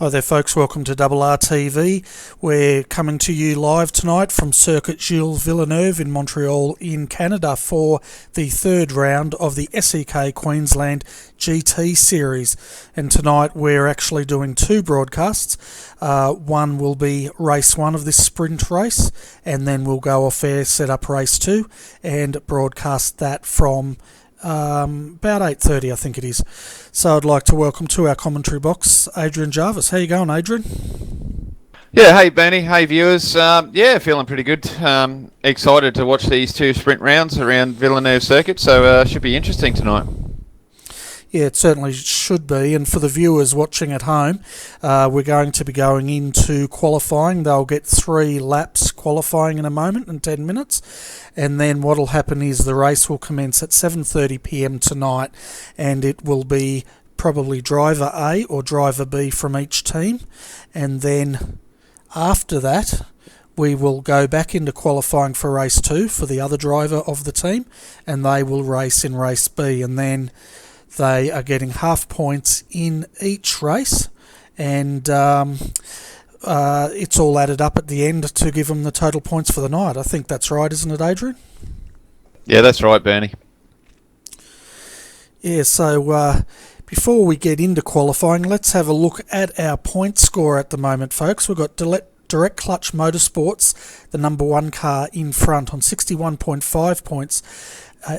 Hi there folks, welcome to RRTV. We're coming to you live tonight from Circuit Gilles-Villeneuve in Montreal in Canada for the third round of the SEK Queensland GT Series. And tonight we're actually doing two broadcasts. One will be race one of this sprint race, and then we'll go off air, set up race two and broadcast that from about 8:30 I think it is. So I'd like to welcome to our commentary box Adrian Jarvis. How you going, Adrian? Yeah, hey Bernie, hey viewers. Yeah, feeling pretty good. Excited to watch these two sprint rounds around Villeneuve Circuit, so should be interesting tonight. Yeah, it certainly should be. And for the viewers watching at home, we're going to be going into qualifying. They'll get 3 laps qualifying in a moment, in 10 minutes. And then what will happen is the race will commence at 7:30 p.m. tonight, and it will be probably driver A or driver B from each team. And then after that, we will go back into qualifying for race 2 for the other driver of the team, and they will race in race B. And then they are getting half points in each race, and it's all added up at the end to give them the total points for the night. I think that's right, isn't it, Adrian? Yeah, that's right, Bernie. Yeah, so before we get into qualifying, let's have a look at our point score at the moment, folks. We've got Direct Clutch Motorsports, the number one car in front, on 61.5 points.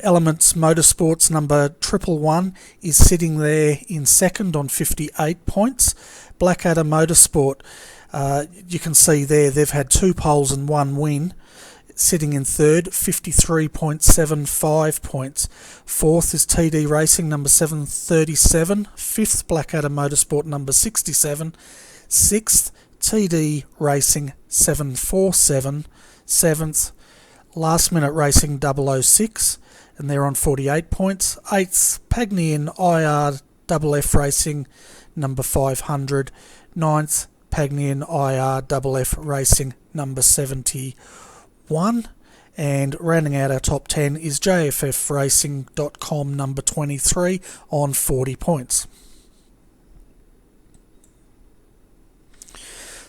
Elements Motorsports number 111 is sitting there in second on 58 points. Blackadder Motorsport, you can see there they've had 2 poles and 1 win, sitting in third, 53.75 points. Fourth is TD Racing number 737. Fifth, Blackadder Motorsport number 67. Sixth, TD Racing 747. Seventh, Last Minute Racing 006, and they're on 48 points. 8th, Pagnian IRFF Racing number 500. 9th, Pagnian IRFF Racing number 71. And rounding out our top 10 is JFFRacing.com number 23 on 40 points.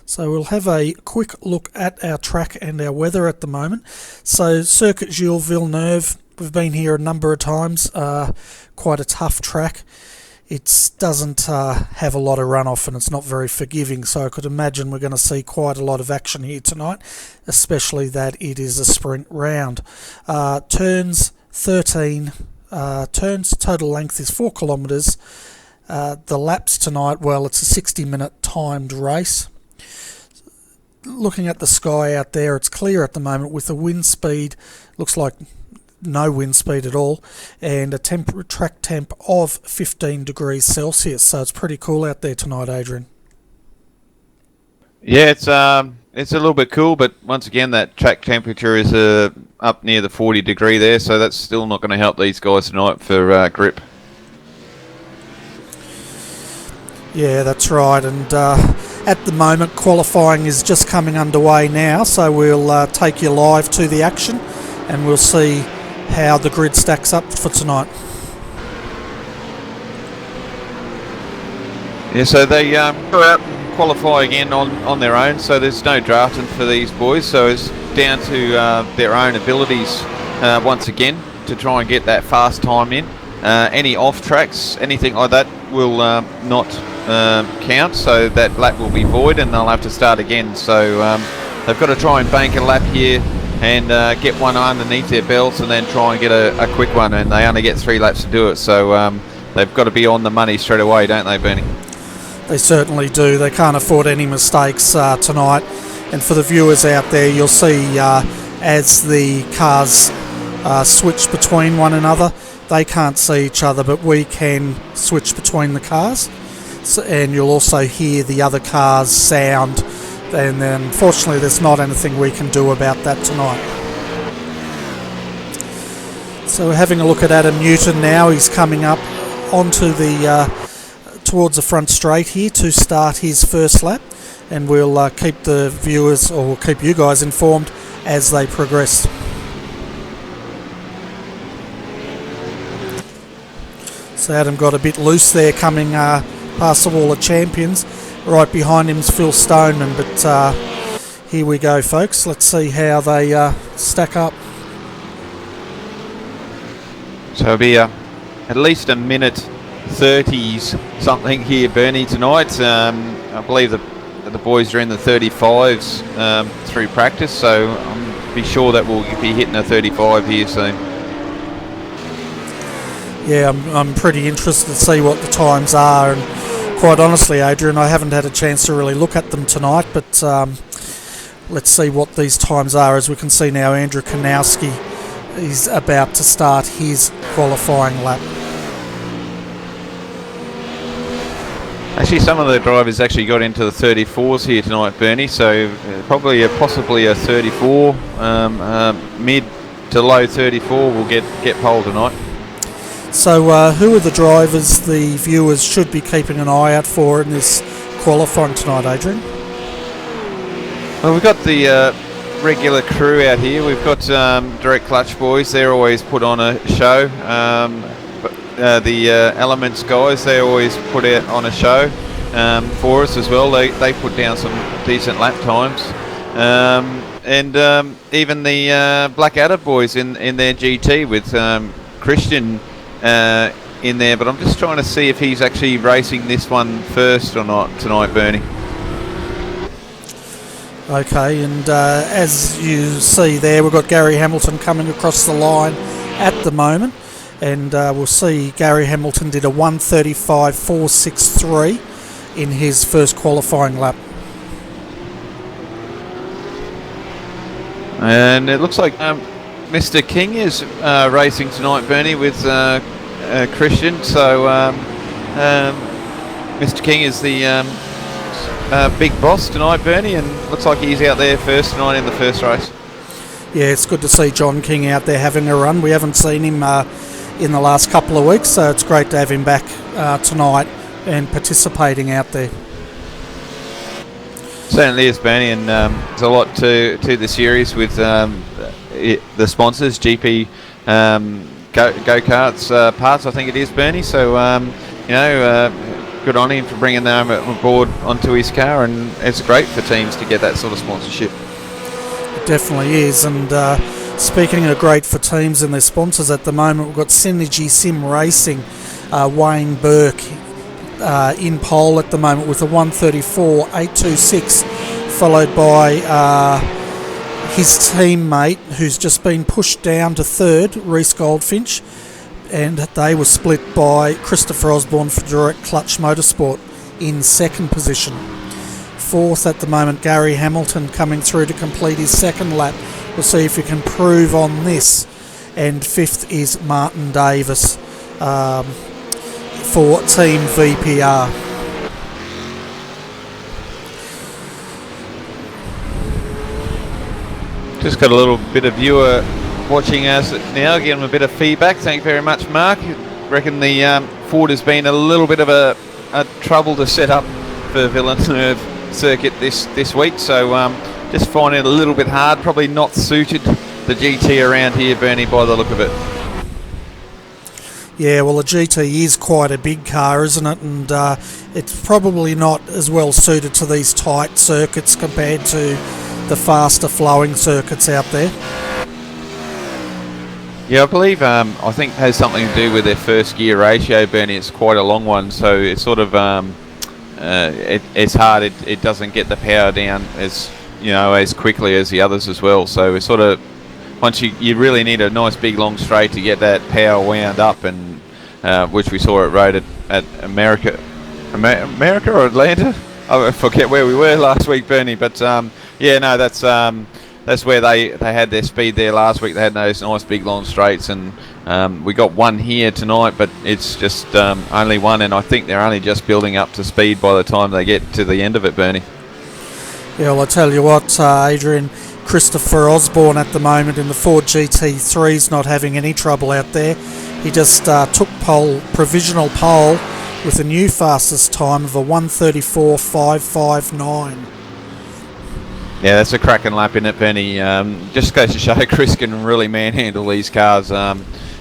So we'll have a quick look at our track and our weather at the moment. So Circuit Gilles-Villeneuve, we've been here a number of times, quite a tough track. It doesn't have a lot of runoff, and it's not very forgiving, so I could imagine we're going to see quite a lot of action here tonight, especially that it is a sprint round. Turns 13, total length is 4 kilometres. The laps tonight, well, it's a 60-minute timed race. Looking at the sky out there, it's clear at the moment with the wind speed, looks like no wind speed at all, and a track temp of 15 degrees Celsius, so it's pretty cool out there tonight, Adrian. Yeah, it's a little bit cool, but once again that track temperature is up near the 40 degree there, so that's still not going to help these guys tonight for grip. Yeah, that's right, and at the moment qualifying is just coming underway now, so we'll take you live to the action and we'll see how the grid stacks up for tonight. Yeah, so they go out and qualify again on their own, so there's no drafting for these boys, so it's down to their own abilities once again to try and get that fast time in. Any off tracks, anything like that will not count, so that lap will be void and they'll have to start again. So they've got to try and bank a lap here and get one underneath their belts and then try and get a quick one, and they only get 3 laps to do it, so they've got to be on the money straight away, don't they, Bernie? They certainly do. They can't afford any mistakes tonight, and for the viewers out there, you'll see as the cars switch between one another, they can't see each other, but we can switch between the cars. So, and you'll also hear the other cars sound, and then unfortunately there's not anything we can do about that tonight. So we're having a look at Adam Newton now. He's coming up onto the towards the front straight here to start his first lap, and we'll keep the viewers, or we'll keep you guys informed as they progress. So Adam got a bit loose there coming past the wall of champions, Right behind him is Phil Stoneman, but here we go, folks. Let's see how they stack up. So it'll be at least a minute 30s something here, Bernie, tonight. I believe the boys are in the 35s through practice, so I'm be sure that we'll be hitting a 35 here soon. Yeah, I'm pretty interested to see what the times are, and quite honestly, Adrian, I haven't had a chance to really look at them tonight, but let's see what these times are. As we can see now, Andrew Kanowski is about to start his qualifying lap. Actually, some of the drivers actually got into the 34s here tonight, Bernie, so possibly a 34, mid to low 34 will get pole tonight. So who are the drivers the viewers should be keeping an eye out for in this qualifying tonight, Adrian? Well, we've got the regular crew out here. We've got Direct Clutch boys. They're always put on a show. The Elements guys, they always put out on a show for us as well. They put down some decent lap times. And even the Blackadder boys in their GT with Christian in there. But I'm just trying to see if he's actually racing this one first or not tonight, Bernie. Okay, and as you see there, we've got Gary Hamilton coming across the line at the moment, and we'll see Gary Hamilton did a 1:35.463 in his first qualifying lap. And it looks like Mr. King is racing tonight, Bernie, with Christian. So Mr. King is the big boss tonight, Bernie, and looks like he's out there first tonight in the first race. Yeah, it's good to see John King out there having a run. We haven't seen him in the last couple of weeks, so it's great to have him back tonight and participating out there. Certainly is, Bernie, and there's a lot to the series with the sponsors, GP Go-Karts parts, I think it is, Bernie. So good on him for bringing them on board onto his car, and it's great for teams to get that sort of sponsorship. It definitely is, and speaking of great for teams and their sponsors at the moment, we've got Synergy Sim Racing, Wayne Burke in pole at the moment with a 1:34.826, followed by his teammate who's just been pushed down to third, Reece Goldfinch, and they were split by Christopher Osborne for Direct Clutch Motorsport in second position. Fourth at the moment, Gary Hamilton coming through to complete his second lap. We'll see if he can prove on this. And fifth is Martin Davis for Team VPR. Just got a little bit of viewer watching us now, give them a bit of feedback. Thank you very much, Mark. I reckon the Ford has been a little bit of a trouble to set up for Villeneuve circuit this week, so just finding it a little bit hard, probably not suited the GT around here, Bernie, by the look of it. Yeah, well, the GT is quite a big car, isn't it? And it's probably not as well suited to these tight circuits compared to the faster flowing circuits out there. Yeah, I believe I think it has something to do with their first gear ratio, Bernie. It's quite a long one, so it's sort of it's hard. It doesn't get the power down as quickly as the others as well. So it's sort of once you really need a nice big long straight to get that power wound up, and which we saw at road at America or Atlanta. I forget where we were last week, Bernie. But that's where they had their speed there last week. They had those nice big long straights, and we got one here tonight, but it's just only one, and I think they're only just building up to speed by the time they get to the end of it, Bernie. Yeah, well, I tell you what, Adrian, Christopher Osborne at the moment in the Ford GT3 is not having any trouble out there. He just took provisional pole with a new fastest time of a 1:34.559. Yeah, that's a cracking lap in it, Benny. Just goes to show Chris can really manhandle these cars.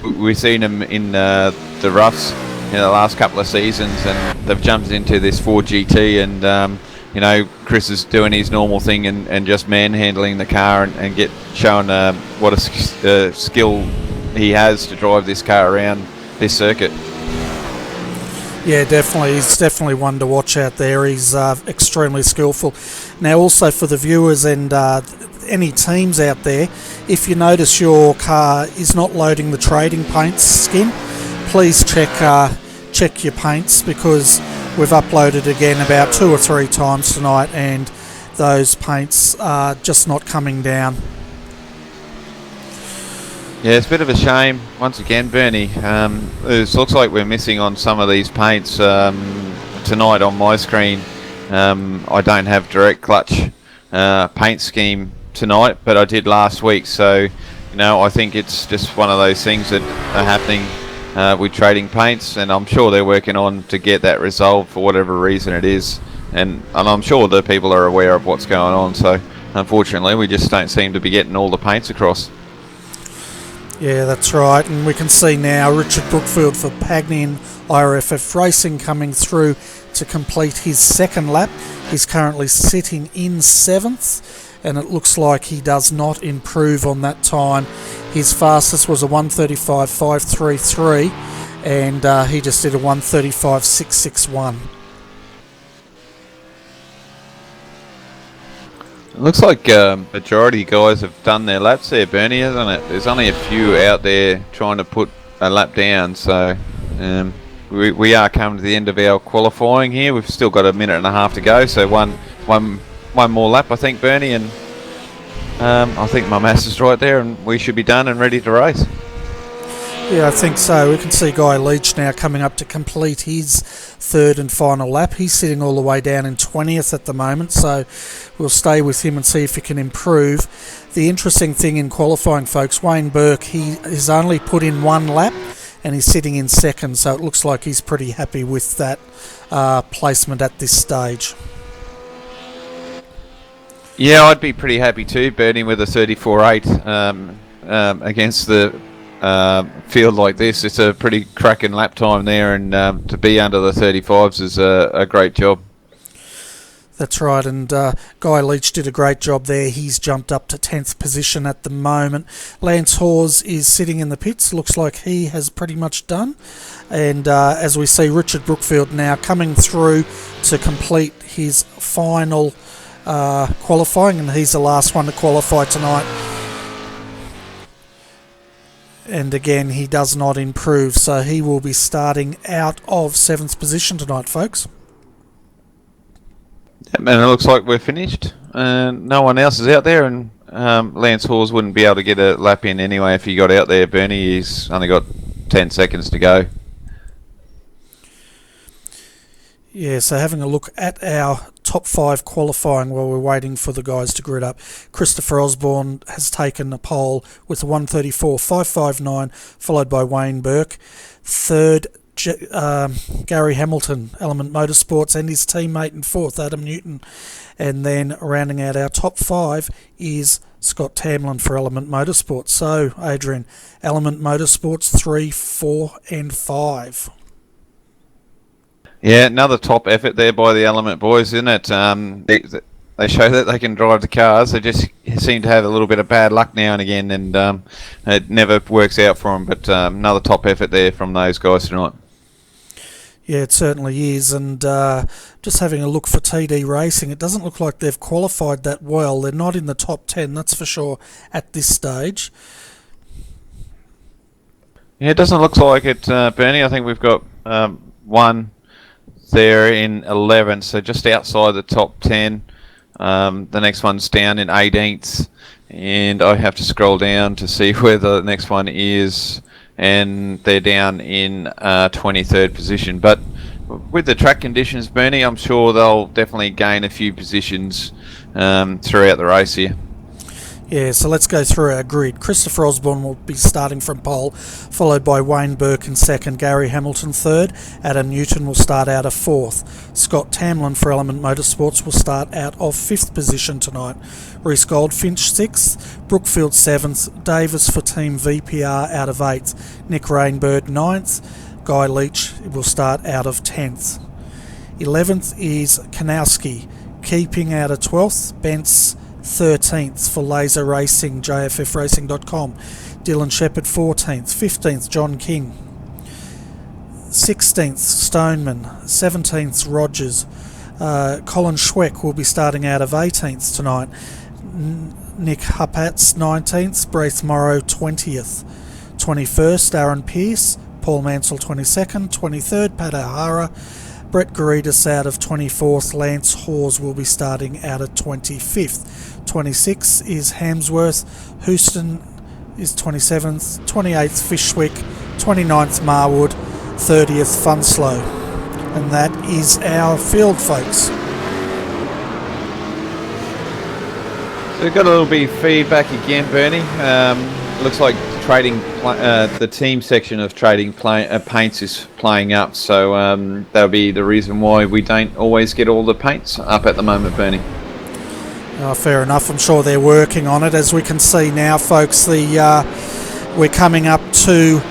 We've seen him in the roughs the last couple of seasons, and they've jumped into this Ford GT, and Chris is doing his normal thing and just manhandling the car and showing what a skill he has to drive this car around this circuit. Yeah, definitely. He's definitely one to watch out there. He's extremely skillful. Now, also for the viewers and any teams out there, if you notice your car is not loading the trading paints skin, please check your paints, because we've uploaded again about 2 or 3 times tonight, and those paints are just not coming down. Yeah, it's a bit of a shame. Once again, Bernie, it looks like we're missing on some of these paints tonight on my screen. I don't have direct clutch paint scheme tonight, but I did last week. So, I think it's just one of those things that are happening with trading paints, and I'm sure they're working on to get that resolved for whatever reason it is. And I'm sure the people are aware of what's going on. So, unfortunately, we just don't seem to be getting all the paints across. Yeah, that's right, and we can see now Richard Brookfield for Pagnian IRFF Racing coming through to complete his second lap. He's currently sitting in 7th, and it looks like he does not improve on that time. His fastest was a 1:35.533, and he just did a 1:35.661. It looks like majority guys have done their laps there, Bernie, hasn't it? There's only a few out there trying to put a lap down, so we are coming to the end of our qualifying here. We've still got a minute and a half to go, so one more lap, I think, Bernie, and I think my maths is right there, and we should be done and ready to race. Yeah, I think so. We can see Guy Leach now coming up to complete his 3rd and final lap. He's sitting all the way down in 20th at the moment, so we'll stay with him and see if he can improve. The interesting thing in qualifying, folks, Wayne Burke, he has only put in 1 lap and he's sitting in 2nd, so it looks like he's pretty happy with that placement at this stage. Yeah, I'd be pretty happy too, Bernie, with a 34.8 against the field like this. It's a pretty cracking lap time there, and to be under the 35s is a great job. That's right, and Guy Leach did a great job there. He's jumped up to 10th position at the moment. Lance Hawes is sitting in the pits. Looks like he has pretty much done. And as we see, Richard Brookfield now coming through to complete his final qualifying, and he's the last one to qualify tonight. And again, he does not improve, so he will be starting out of 7th position tonight, folks. And it looks like we're finished. No one else is out there, and Lance Hawes wouldn't be able to get a lap in anyway if he got out there, Bernie. He's only got 10 seconds to go. Yeah, so having a look at our top 5 qualifying while we're waiting for the guys to grid up. Christopher Osborne has taken a pole with a 1:34.559, followed by Wayne Burke. 3rd, Gary Hamilton, Element Motorsports, and his teammate in 4th, Adam Newton. And then rounding out our top 5 is Scott Tamlin for Element Motorsports. So, Adrian, Element Motorsports 3, 4 and 5. Yeah, another top effort there by the Element boys, isn't it? They show that they can drive the cars. They just seem to have a little bit of bad luck now and again, and it never works out for them. But another top effort there from those guys tonight. Yeah, it certainly is. And just having a look for TD Racing, it doesn't look like they've qualified that well. They're not in the top 10, that's for sure, at this stage. Yeah, it doesn't look like it, Bernie. I think we've got one there in 11th, so just outside the top 10. The next one's down in 18th, and I have to scroll down to see where the next one is, and they're down in 23rd position. But with the track conditions, Bernie, I'm sure they'll definitely gain a few positions throughout the race here. Yeah, so let's go through our grid. Christopher Osborne will be starting from pole, followed by Wayne Burke in 2nd, Gary Hamilton 3rd, Adam Newton will start out of 4th. Scott Tamlin for Element Motorsports will start out of 5th position tonight. Rhys Goldfinch 6th, Brookfield 7th, Davis for Team VPR out of 8th, Nick Rainbird 9th, Guy Leach will start out of 10th. 11th is Kanowski, keeping out of 12th. Bentz 13th for Laser Racing, jffracing.com. Dylan Shepherd 14th. 15th, John King. 16th, Stoneman. 17th, Rogers. Colin Schweck will be starting out of 18th tonight. Nick Huppatz 19th, Braith Morrow 20th. 21st, Aaron Pearce. Paul Mansell 22nd. 23rd, Pat O'Hara. Brett Garidis out of 24th. Lance Hawes will be starting out of 25th. 26th is Hamsworth. Houston is 27th. 28th, Fishwick. 29th, Marwood. 30th, Funslow. And that is our field, folks. So we've got a little bit of feedback again, Bernie. Looks like the team section of trading paints is playing up, so that'll be the reason why we don't always get all the paints up at the moment, Bernie. Fair enough. I'm sure they're working on it. As we can see now, folks, we're coming up to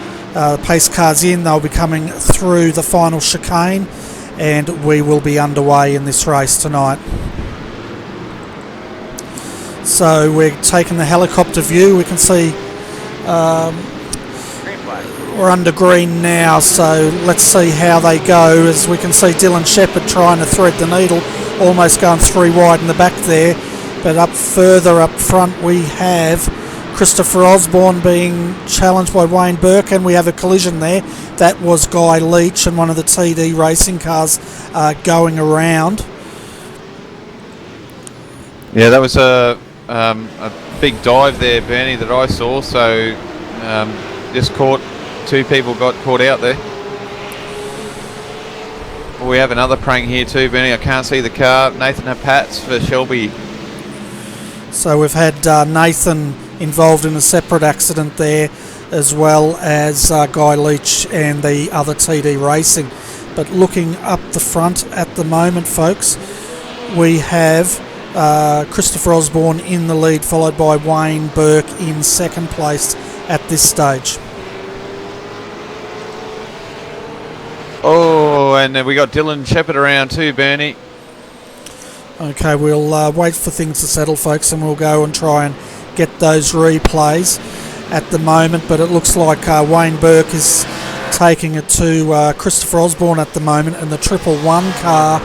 pace cars in. They'll be coming through the final chicane, and we will be underway in this race tonight. So we're taking the helicopter view. We can see we're under green now, so let's see how they go. As we can see Dylan Shepherd trying to thread the needle, almost going 3 wide in the back there. But further up front we have Christopher Osborne being challenged by Wayne Burke, and we have a collision there. That was Guy Leach and one of the TD racing cars going around. Yeah, that was a big dive there, Bernie, that I saw. So just two people got caught out there. We have another prank here too, Bernie. I can't see the car. Nathan Hapats for Shelby. So we've had Nathan involved in a separate accident there, as well as Guy Leach and the other TD Racing. But looking up the front at the moment, folks, we have Christopher Osborne in the lead, followed by Wayne Burke in second place at this stage. Oh, and then we got Dylan Shepherd around too, Bernie. Okay, we'll wait for things to settle, folks, and we'll go and try and get those replays at the moment. But it looks like Wayne Burke is taking it to Christopher Osborne at the moment, and the 111 car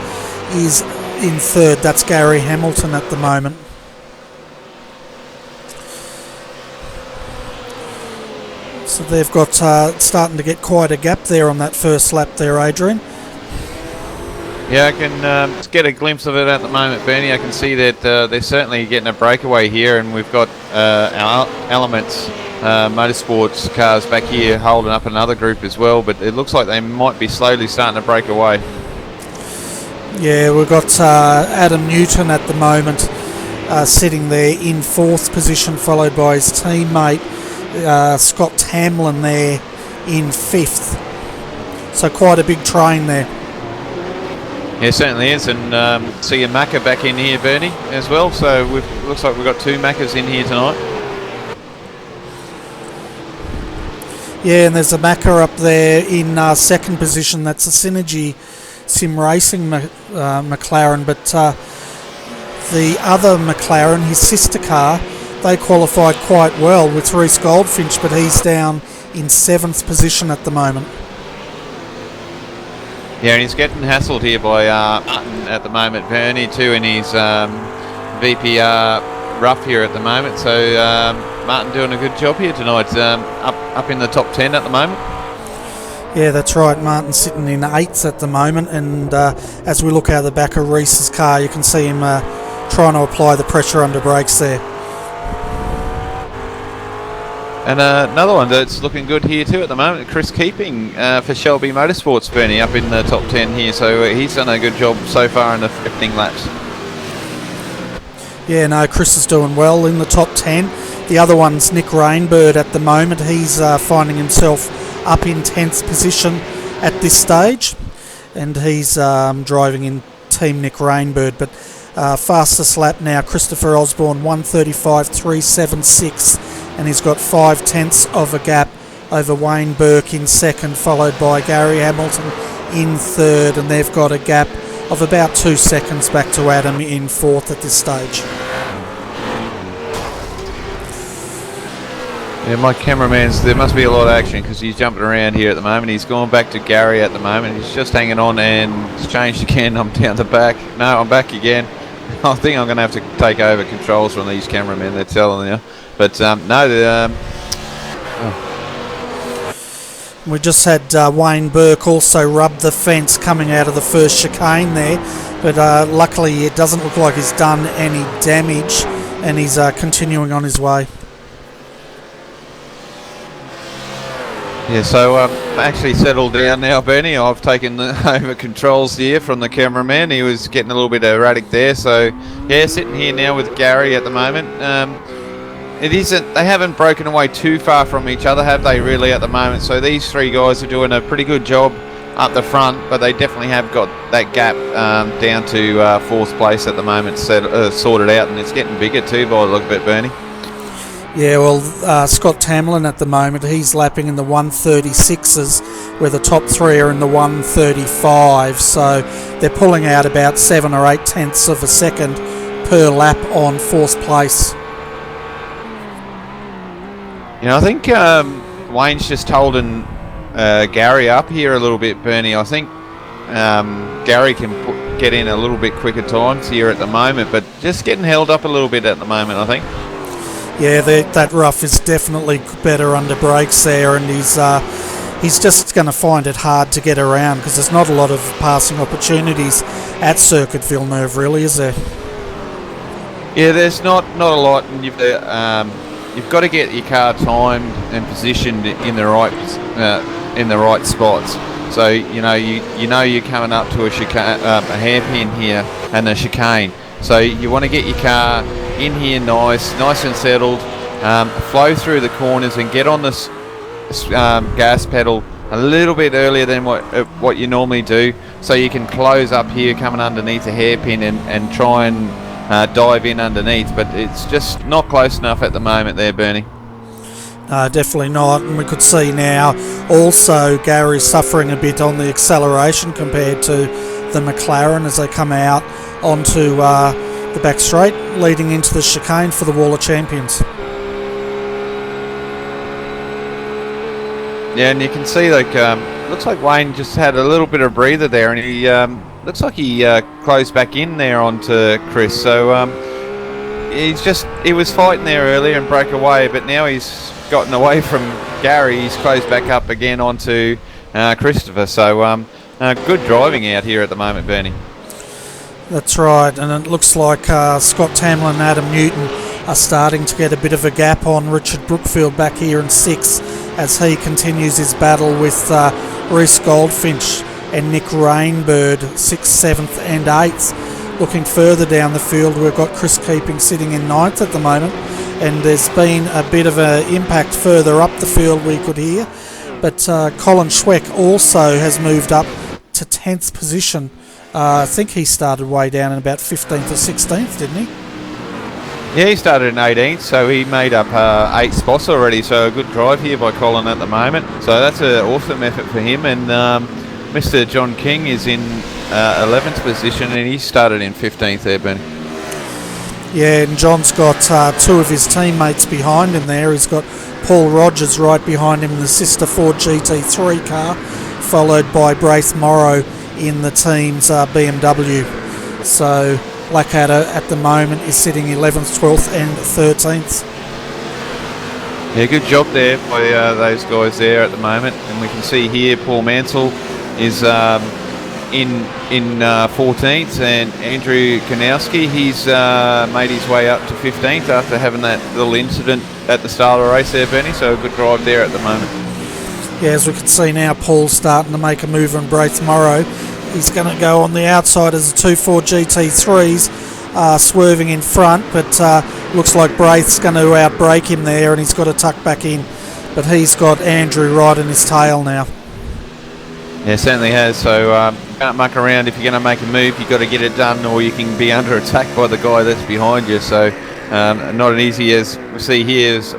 is in third. That's Gary Hamilton at the moment. So they've got starting to get quite a gap there on that first lap there, Adrian. Yeah, I can just get a glimpse of it at the moment, Bernie. I can see that they're certainly getting a breakaway here, and we've got our Elements Motorsports cars back here holding up another group as well, but it looks like they might be slowly starting to break away. Yeah, we've got Adam Newton at the moment sitting there in fourth position, followed by his teammate Scott Tamlin there in fifth. So quite a big train there. Yeah, certainly is, and see a Macca back in here, Bernie, as well. So looks like we've got 2 Maccas in here tonight. Yeah, and there's a Macca up there in second position. That's a Synergy Sim Racing McLaren, but the other McLaren, his sister car, they qualified quite well with Reece Goldfinch, but he's down in 7th position at the moment. Yeah, and he's getting hassled here by Martin at the moment, Bernie, too, in his VPR rough here at the moment. So Martin doing a good job here tonight, up in the top 10 at the moment. Yeah, that's right. Martin's sitting in 8th at the moment, and as we look out the back of Reece's car, you can see him trying to apply the pressure under brakes there. And another one that's looking good here too at the moment, Chris Keeping for Shelby Motorsports, Bernie, up in the top 10 here. So he's done a good job so far in the 15 laps. Yeah, no, Chris is doing well in the top 10. The other one's Nick Rainbird at the moment. He's finding himself up in 10th position at this stage, and he's driving in Team Nick Rainbird. But fastest lap now, Christopher Osborne, 1:35.376. And he's got 0.5 of a gap over Wayne Burke in second, followed by Gary Hamilton in third, and they've got a gap of about 2 seconds back to Adam in fourth at this stage. Yeah, my cameraman's, there must be a lot of action because he's jumping around here at the moment. He's gone back to Gary at the moment. He's just hanging on and it's changed again. I'm down the back. No, I'm back again. I think I'm going to have to take over controls from these cameramen, they're telling you. But no, We just had Wayne Burke also rub the fence coming out of the first chicane there, but luckily it doesn't look like he's done any damage, and he's continuing on his way. yeah, so actually settled down now, Bernie. I've taken over controls here from the cameraman. He was getting a little bit erratic there. So yeah, sitting here now with Gary at the moment. It isn't, they haven't broken away too far from each other, have they, really, at the moment? So these three guys are doing a pretty good job up the front, but they definitely have got that gap down to fourth place at the moment sorted out, and it's getting bigger too by the look of it, Bernie. Yeah, well, Scott Tamlin at the moment, he's lapping in the 136s, where the top three are in the 135, so they're pulling out about 7 or 8 tenths of a second per lap on fourth place. You know, I think Wayne's just holding Gary up here a little bit, Bernie. I think Gary can get in a little bit quicker times here at the moment, but just getting held up a little bit at the moment, I think. Yeah, that rough is definitely better under brakes there, and he's just going to find it hard to get around because there's not a lot of passing opportunities at Circuit Villeneuve, really, is there? Yeah, there's not a lot, and you've got to get your car timed and positioned in the right spots. So you know you're coming up to a hairpin here and a chicane. So you want to get your car in here nice and settled, flow through the corners and get on this gas pedal a little bit earlier than what you normally do, so you can close up here coming underneath a hairpin and try and dive in underneath, but it's just not close enough at the moment there, Bernie. Definitely not, and we could see now also Gary's suffering a bit on the acceleration compared to the McLaren as they come out onto the back straight leading into the chicane for the Wall of Champions. Yeah, and you can see looks like Wayne just had a little bit of breather there, and he looks like he closed back in there onto Chris. So he was fighting there earlier and broke away, but now he's gotten away from Gary. He's closed back up again onto Christopher. So good driving out here at the moment, Bernie. That's right, and it looks like Scott Tamlin and Adam Newton are starting to get a bit of a gap on Richard Brookfield back here in 6 as he continues his battle with Rhys Goldfinch and Nick Rainbird, 6th, 7th and 8th. Looking further down the field, we've got Chris Keeping sitting in 9th at the moment, and there's been a bit of an impact further up the field we could hear, but Colin Schweck also has moved up to 10th position. I think he started way down in about 15th or 16th, didn't he? Yeah, he started in 18th, so he made up 8 spots already, so a good drive here by Colin at the moment. So that's an awesome effort for him, and Mr. John King is in 11th position, and he started in 15th there, Ben. Yeah, and John's got 2 of his teammates behind him there. He's got Paul Rogers right behind him in the sister Ford GT3 car, followed by Braith Morrow in the team's BMW. So Blackadder at the moment is sitting 11th, 12th and 13th. Yeah, good job there by those guys there at the moment. And we can see here Paul Mansell is in 14th, and Andrew Kanowski, he's made his way up to 15th after having that little incident at the start of the race there, Benny. So a good drive there at the moment. Yeah, as we can see now, Paul's starting to make a move on Braith Morrow. He's going to go on the outside as the 2 Ford GT3s swerving in front, but looks like Braith's going to outbrake him there, and he's got to tuck back in. But he's got Andrew right in his tail now. Yeah, certainly has. So can't muck around. If you're going to make a move, you've got to get it done, or you can be under attack by the guy that's behind you. So not an easy, as we see here, is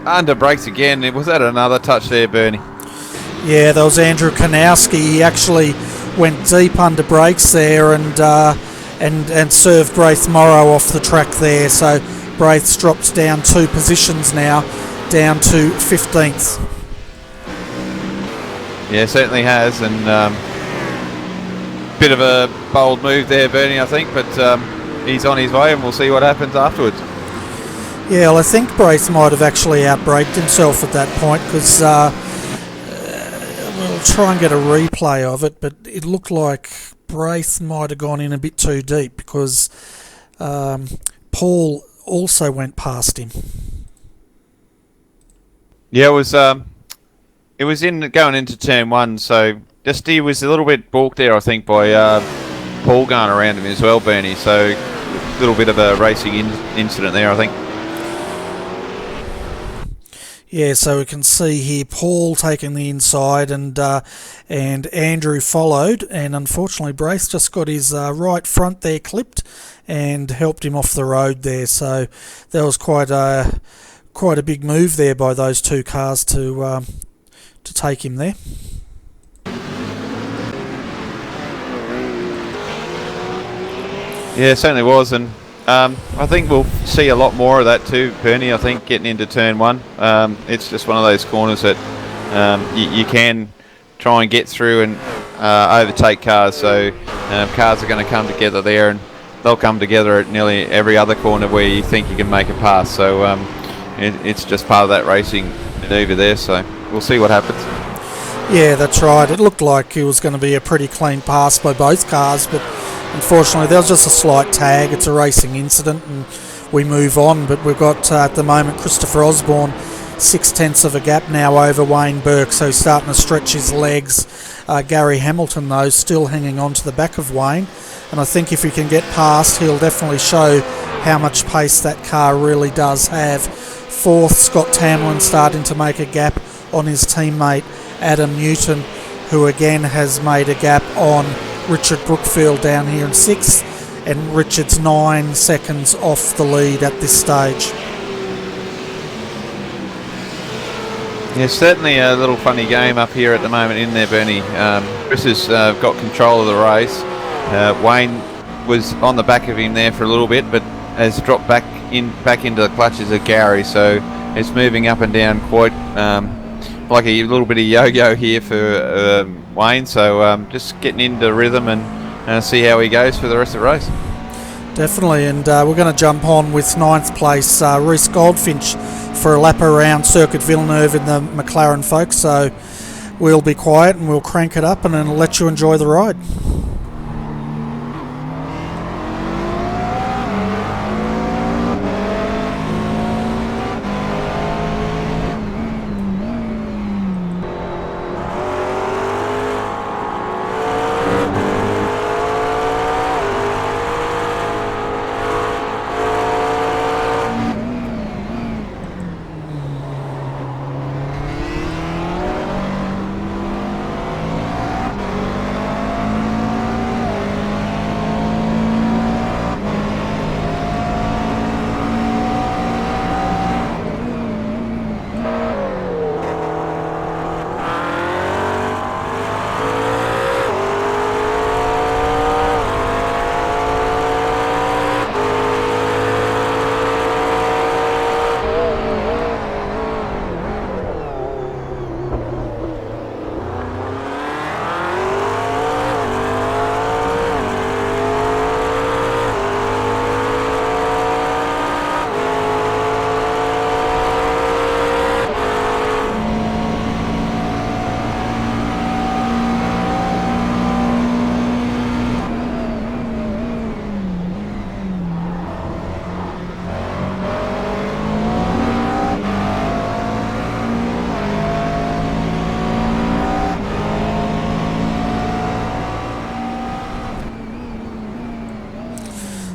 under brakes again. Was that another touch there, Bernie? Yeah, there was Andrew Kanowski. He actually went deep under brakes there and served Braith Morrow off the track there. So Braith's dropped down 2 positions now, down to 15th. Yeah, certainly has, and bit of a bold move there, Bernie, I think, but he's on his way, and we'll see what happens afterwards. Yeah, well, I think Braith might have actually outbraked himself at that point, because we'll try and get a replay of it, but it looked like Braith might have gone in a bit too deep, because Paul also went past him. Yeah, it was in going into turn 1, so just he was a little bit balked there, I think, by Paul going around him as well, Bernie. So a little bit of a racing incident there, I think. Yeah, so we can see here Paul taking the inside, and Andrew followed, and unfortunately Braith just got his right front there clipped and helped him off the road there. So that was quite a big move there by those 2 cars to take him there. Yeah, it certainly was, and I think we'll see a lot more of that too, Bernie. I think getting into turn 1, it's just one of those corners that you can try and get through and overtake cars. So cars are going to come together there, and they'll come together at nearly every other corner where you think you can make a pass. So it's just part of that racing manoeuvre there. So we'll see what happens. Yeah, that's right. It looked like it was going to be a pretty clean pass by both cars, but unfortunately there was just a slight tag. It's a racing incident and we move on, but we've got at the moment Christopher Osborne 6/10 of a gap now over Wayne Burke, so he's starting to stretch his legs. Gary Hamilton though still hanging on to the back of Wayne, and I think if he can get past he'll definitely show how much pace that car really does have. 4th, Scott Tamlin starting to make a gap on his teammate Adam Newton, who again has made a gap on Richard Brookfield down here in 6th, and Richard's 9 seconds off the lead at this stage. Yeah, certainly a little funny game up here at the moment in there, Bernie. Chris has got control of the race. Wayne was on the back of him there for a little bit, but has dropped back into the clutches of Gary, so it's moving up and down quite like a little bit of yo-yo here for Wayne. So just getting into rhythm and see how he goes for the rest of the race. Definitely, and we're going to jump on with 9th place Rhys Goldfinch for a lap around Circuit Villeneuve in the McLaren folks. So we'll be quiet and we'll crank it up and then let you enjoy the ride.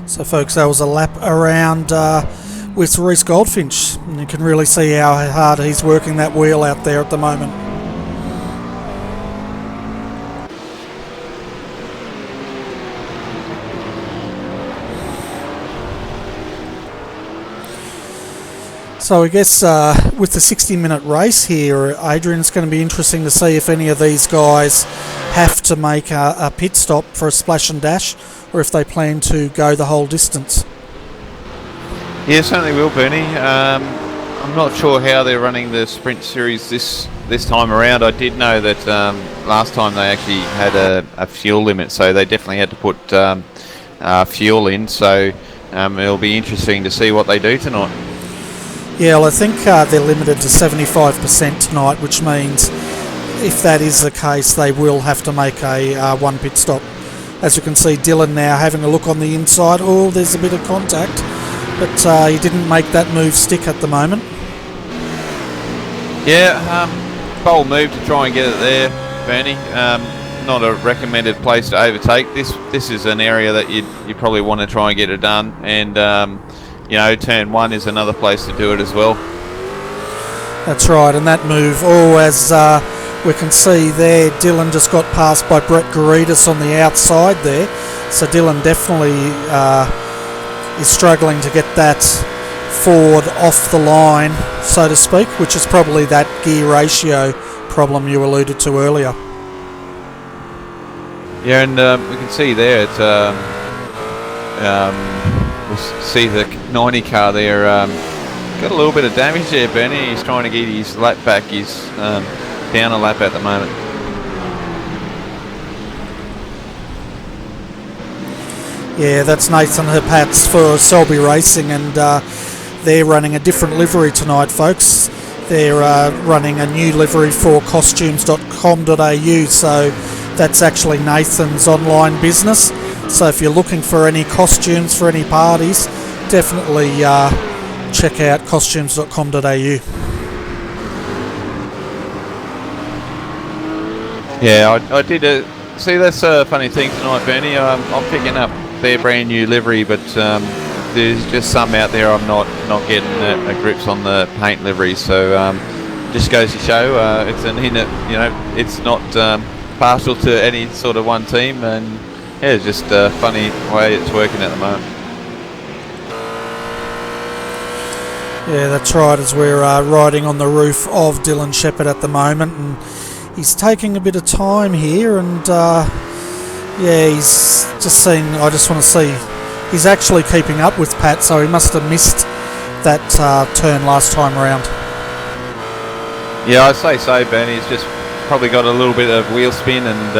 So folks, that was a lap around with Rhys Goldfinch, and you can really see how hard he's working that wheel out there at the moment. So I guess with the 60-minute race here, Adrian, it's going to be interesting to see if any of these guys have to make a pit stop for a splash and dash, or if they plan to go the whole distance. Yeah, certainly will, Bernie. I'm not sure how they're running the sprint series this time around. I did know that last time they actually had a fuel limit, so they definitely had to put fuel in. So it'll be interesting to see what they do tonight. Yeah, well, I think they're limited to 75% tonight, which means if that is the case, they will have to make a one pit stop. As you can see, Dylan now having a look on the inside. Oh, there's a bit of contact, but he didn't make that move stick at the moment. Yeah, bold move to try and get it there, Bernie. Not a recommended place to overtake. This is an area that you probably want to try and get it done, and you know, turn one is another place to do it as well. That's right, and that move, as we can see there, Dylan just got passed by Brett Garitas on the outside there, so Dylan definitely is struggling to get that forward off the line, so to speak, which is probably that gear ratio problem you alluded to earlier. Yeah, and we can see there it's we'll see the 90 car there got a little bit of damage there, Benny. He's trying to get his lap back. He's down a lap at the moment. Yeah, that's Nathan Herpatz for Selby Racing, and they're running a different livery tonight, folks. They're running a new livery for costumes.com.au, so that's actually Nathan's online business. So if you're looking for any costumes for any parties, definitely check out costumes.com.au. Yeah, I did see, that's a funny thing tonight, Bernie. I'm picking up their brand new livery, but there's just some out there I'm not getting a grips on the paint livery. So just goes to show it's an it's not partial to any sort of one team, and yeah, it's just a funny way it's working at the moment. Yeah, that's right, as we're riding on the roof of Dylan Shepherd at the moment, and he's taking a bit of time here, and yeah, he's just seen, I just want to see, he's actually keeping up with Pat, so he must have missed that turn last time around. Yeah, I'd say so, Bernie. He's just probably got a little bit of wheel spin and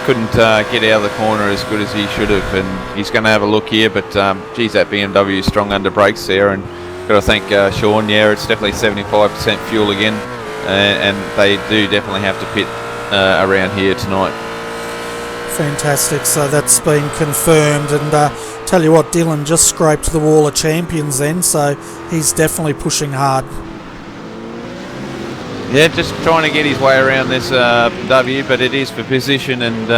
couldn't get out of the corner as good as he should have, and he's going to have a look here, but geez, that BMW is strong under brakes there, and got to thank Sean. Yeah, it's definitely 75% fuel again, and they do definitely have to pit around here tonight. Fantastic, so that's been confirmed, and tell you what, Dylan just scraped the wall of champions then, so he's definitely pushing hard. Yeah, just trying to get his way around this W, but it is for position, and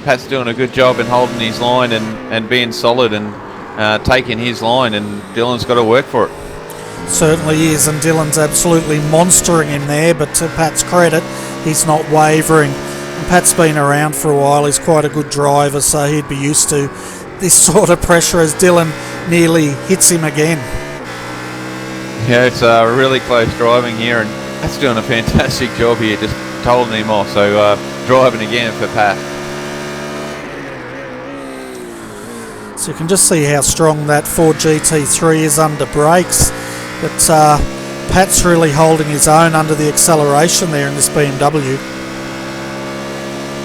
Pat's doing a good job in holding his line and being solid and taking his line, and Dylan's got to work for it. Certainly is, and Dylan's absolutely monstering him there, but to Pat's credit, he's not wavering. And Pat's been around for a while, he's quite a good driver, so he'd be used to this sort of pressure as Dylan nearly hits him again. Yeah, it's really close driving here, and Pat's doing a fantastic job here, just holding him off, so driving again for Pat. So you can just see how strong that Ford GT3 is under brakes, but Pat's really holding his own under the acceleration there in this BMW.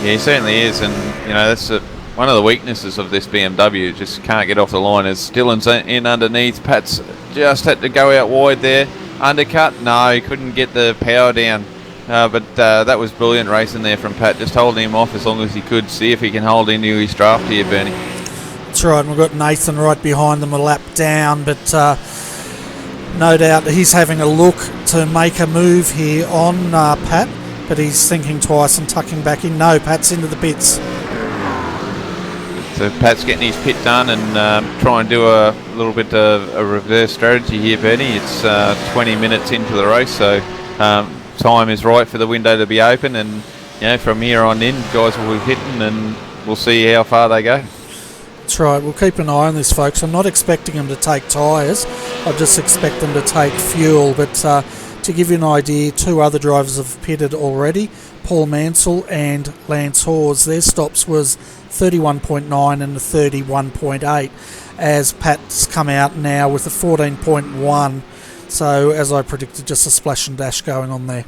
Yeah, he certainly is, and you know, that's one of the weaknesses of this BMW, just can't get off the line. As Dylan's in underneath, Pat's just had to go out wide there. Undercut? No, he couldn't get the power down, but that was brilliant racing there from Pat, just holding him off as long as he could, see if he can hold into his draft here, Bernie. That's right, and we've got Nathan right behind them a lap down, but no doubt he's having a look to make a move here on Pat, but he's thinking twice and tucking back in. No, Pat's into the pits. So Pat's getting his pit done and try and do a little bit of a reverse strategy here, Bernie. It's 20 minutes into the race, so time is right for the window to be open, and you know, from here on in, guys will be hitting, and we'll see how far they go. That's right, we'll keep an eye on this, folks. I'm not expecting them to take tyres. I just expect them to take fuel. But to give you an idea, 2 other drivers have pitted already, Paul Mansell and Lance Hawes. Their stops was 31.9 and a 31.8, as Pat's come out now with a 14.1. So, as I predicted, just a splash and dash going on there.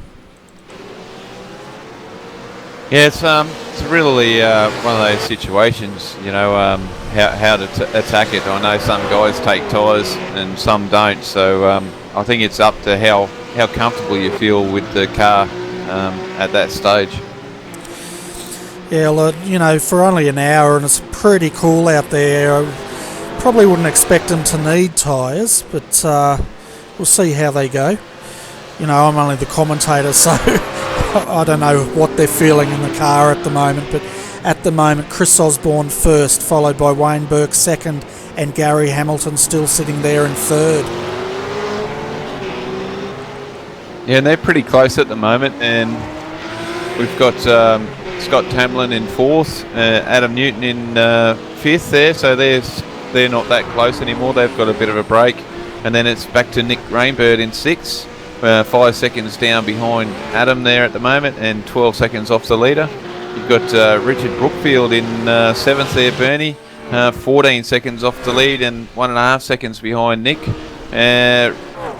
Yeah, it's really one of those situations, you know, how to attack it. I know some guys take tyres and some don't, so I think it's up to how comfortable you feel with the car at that stage. Yeah, well, you know, for only an hour and it's pretty cool out there, I probably wouldn't expect them to need tyres, but we'll see how they go. You know, I'm only the commentator, so I don't know what they're feeling in the car at the moment, but at the moment Chris Osborne first, followed by Wayne Burke second, and Gary Hamilton still sitting there in third. Yeah, and they're pretty close at the moment, and we've got Scott Tamlin in fourth, Adam Newton in fifth there, so they're not that close anymore. They've got a bit of a break, and then it's back to Nick Rainbird in sixth, 5 seconds down behind Adam there at the moment, and 12 seconds off the leader. You've got Richard Brookfield in seventh there, Bernie, 14 seconds off the lead and 1.5 seconds behind Nick.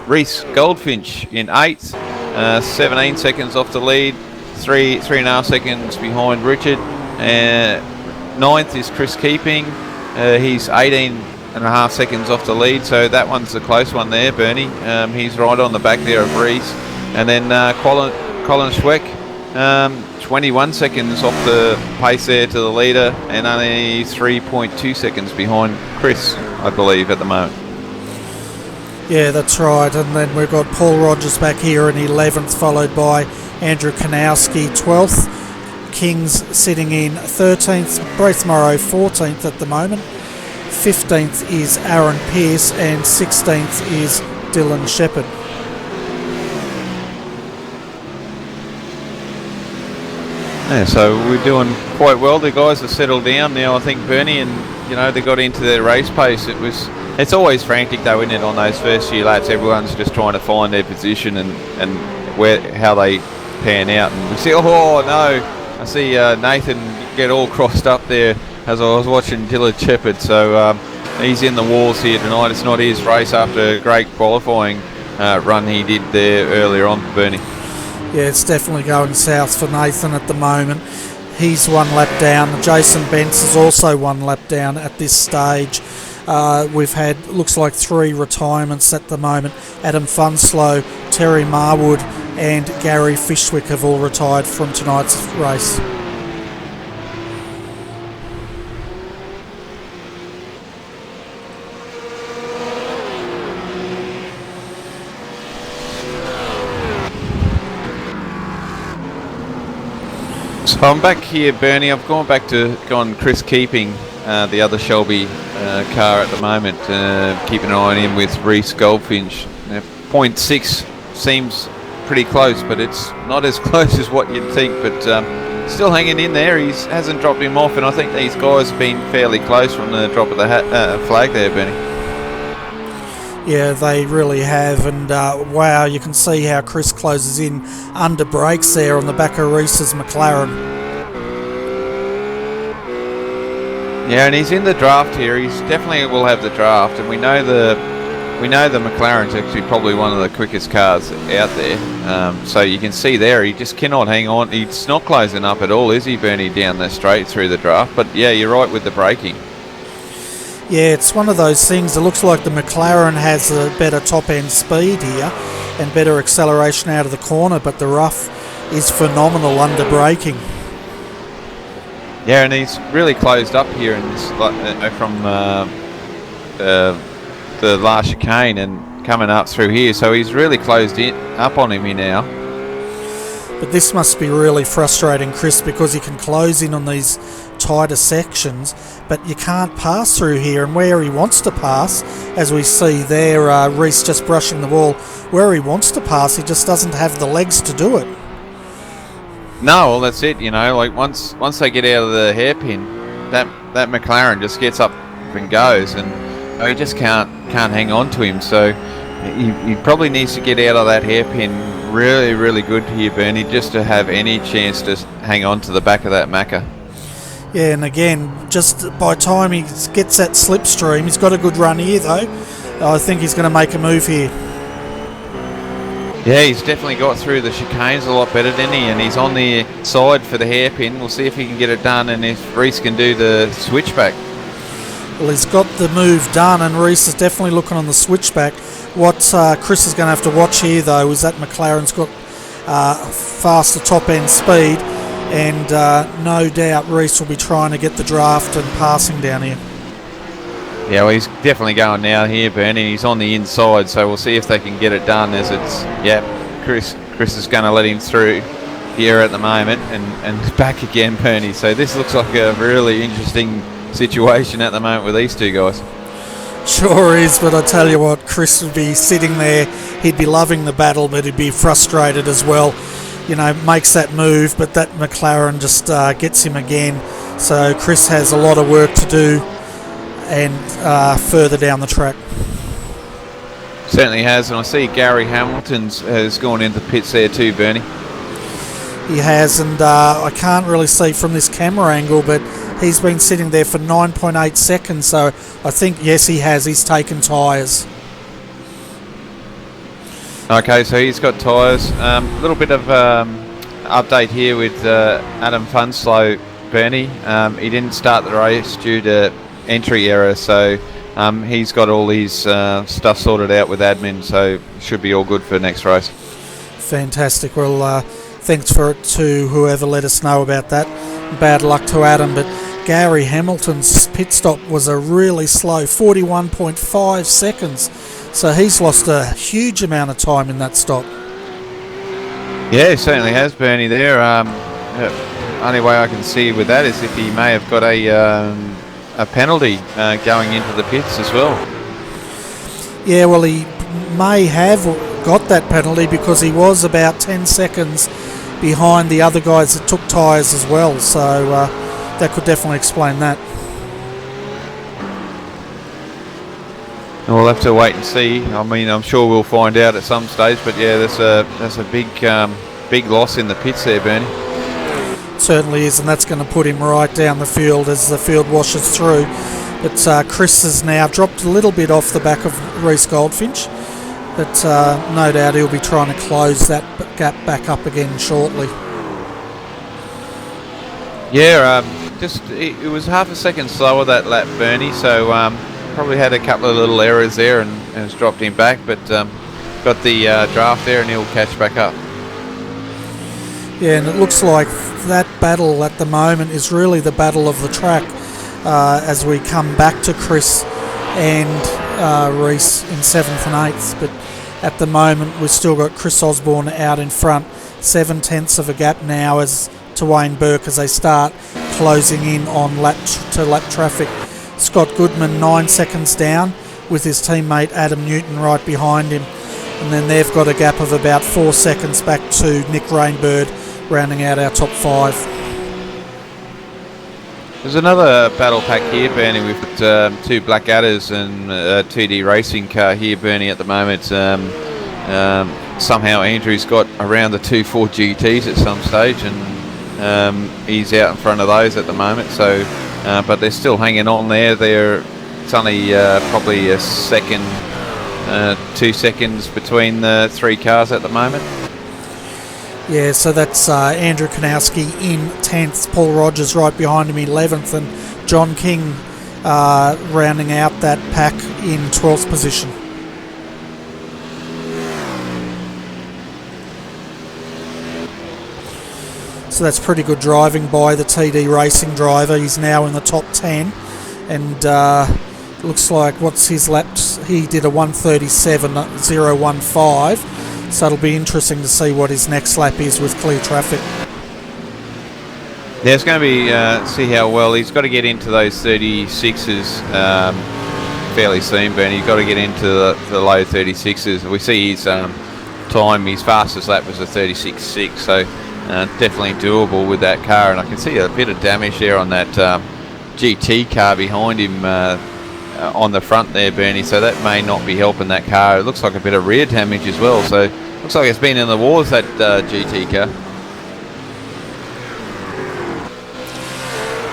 Reece Goldfinch in eighth, 17 seconds off the lead, 3.5 seconds behind Richard. Ninth is Chris Keeping, he's 18.5 seconds off the lead, so that one's a close one there, Bernie. He's right on the back there of Reece. And then Colin Schweck, 21 seconds off the pace there to the leader, and only 3.2 seconds behind Chris, I believe, at the moment. Yeah, that's right. And then we've got Paul Rogers back here in 11th, followed by Andrew Kanowski 12th. Kings sitting in 13th, Braith Morrow 14th at the moment. 15th is Aaron Pearce, and 16th is Dylan Shepherd. Yeah, so we're doing quite well. The guys have settled down now, I think, Bernie, and you know, they got into their race pace. It's always frantic though, isn't it, on those first few laps? Everyone's just trying to find their position and how they pan out. And we see, oh no, I see Nathan get all crossed up there as I was watching Dylan Shepherd. So he's in the walls here tonight. It's not his race after a great qualifying run he did there earlier on, Bernie. Yeah, it's definitely going south for Nathan at the moment. He's 1 lap down. Jason Bentz is also 1 lap down at this stage. We've had, looks like 3 retirements at the moment. Adam Funslow, Terry Marwood and Gary Fishwick have all retired from tonight's race. So I'm back here, Bernie. I've gone back to Chris Keeping, the other Shelby car at the moment, keeping an eye on him with Reece Goldfinch. 0.6 seems pretty close, but it's not as close as what you'd think, but still hanging in there. He hasn't dropped him off, and I think these guys have been fairly close from the drop of the flag there, Bernie. Yeah, they really have, and wow, you can see how Chris closes in under brakes there on the back of Reece's McLaren. Yeah, and he's in the draft here. He's definitely will have the draft, and we know the McLaren's actually probably one of the quickest cars out there. So you can see there, he just cannot hang on. He's not closing up at all, is he, Bernie, down the straight through the draft? But yeah, you're right with the braking. Yeah, it's one of those things. It looks like the McLaren has a better top-end speed here and better acceleration out of the corner, but the rough is phenomenal under braking. Yeah, and he's really closed up here in this, from the last chicane and coming up through here, so he's really closed up on him here now. But this must be really frustrating, Chris, because you can close in on these tighter sections, but you can't pass through here, and where he wants to pass, as we see there, Reece just brushing the wall, where he wants to pass, he just doesn't have the legs to do it. No, well, that's it, you know, like once they get out of the hairpin, that McLaren just gets up and goes, and he just can't can't hang on to him. So he probably needs to get out of that hairpin really, really good here, Bernie, just to have any chance to hang on to the back of that Macca. Yeah, and again, just by the time he gets that slipstream, he's got a good run here though. I think he's going to make a move here. Yeah, he's definitely got through the chicanes a lot better, didn't he? And he's on the side for the hairpin. We'll see if he can get it done and if Reese can do the switchback. Well, he's got the move done, and Reese is definitely looking on the switchback. What Chris is going to have to watch here, though, is that McLaren's got faster top-end speed, and no doubt Reese will be trying to get the draft and passing down here. Yeah, well, he's definitely going now here, Bernie. He's on the inside, so we'll see if they can get it done. As it's, Chris is going to let him through here at the moment, and back again, Bernie. So this looks like a really interesting situation at the moment with these two guys. Sure is, but I tell you what, Chris would be sitting there, he'd be loving the battle, but he'd be frustrated as well. You know, makes that move, but that McLaren just gets him again. So Chris has a lot of work to do, and further down the track. Certainly has, and I see Gary Hamilton has gone into pits there too, Bernie. He has, and I can't really see from this camera angle, but he's been sitting there for 9.8 seconds, so I think, yes, he has. He's taken tyres. Okay, so he's got tyres. A little bit of update here with Adam Funslow, Bernie. He didn't start the race due to entry error, so he's got all his stuff sorted out with admin, so should be all good for next race. Fantastic. Well, thanks for it to whoever let us know about that. Bad luck to Adam, but Gary Hamilton's pit stop was a really slow 41.5 seconds, so he's lost a huge amount of time in that stop. Yeah, he certainly has, Bernie, there. Only way I can see with that is if he may have got a penalty going into the pits as well. Yeah, well, he may have got that penalty because he was about 10 seconds behind the other guys that took tyres as well, so that could definitely explain that. We'll have to wait and see. I mean, I'm sure we'll find out at some stage, but yeah, that's a big loss in the pits there, Bernie. Certainly is, and that's going to put him right down the field as the field washes through. But Chris has now dropped a little bit off the back of Reese Goldfinch, but no doubt he'll be trying to close that gap back up again shortly. Yeah, it was half a second slower that lap, Bernie, so probably had a couple of little errors there and has dropped him back, but got the draft there and he'll catch back up. Yeah, and it looks like that battle at the moment is really the battle of the track as we come back to Chris and Reese in 7th and 8th, but at the moment we've still got Chris Osborne out in front, 7/10 of a gap now as to Wayne Burke as they start closing in on lap traffic. Scott Goodman 9 seconds down with his teammate Adam Newton right behind him, and then they've got a gap of about 4 seconds back to Nick Rainbird, rounding out our top 5. There's another battle pack here, Bernie. We've got 2 Blackadders and a TD Racing car here, Bernie, at the moment. Somehow Andrew's got around the 2 Ford GTs at some stage, and he's out in front of those at the moment. So, but they're still hanging on there. It's only probably a second, 2 seconds between the 3 cars at the moment. Yeah, so that's Andrew Kanowski in 10th, Paul Rogers right behind him 11th, and John King rounding out that pack in 12th position. So that's pretty good driving by the TD Racing driver. He's now in the top 10, and looks like what's his laps? He did a 1:37.015. So it'll be interesting to see what his next lap is with clear traffic. Yeah, it's going to be see how well he's got to get into those 36s fairly soon, Bernie. You've got to get into the low 36s. We see his time, his fastest lap was a 36.6, so definitely doable with that car. And I can see a bit of damage there on that GT car behind him on the front there, Bernie, so that may not be helping that car. It looks like a bit of rear damage as well, so looks like it's been in the wars, that GT car.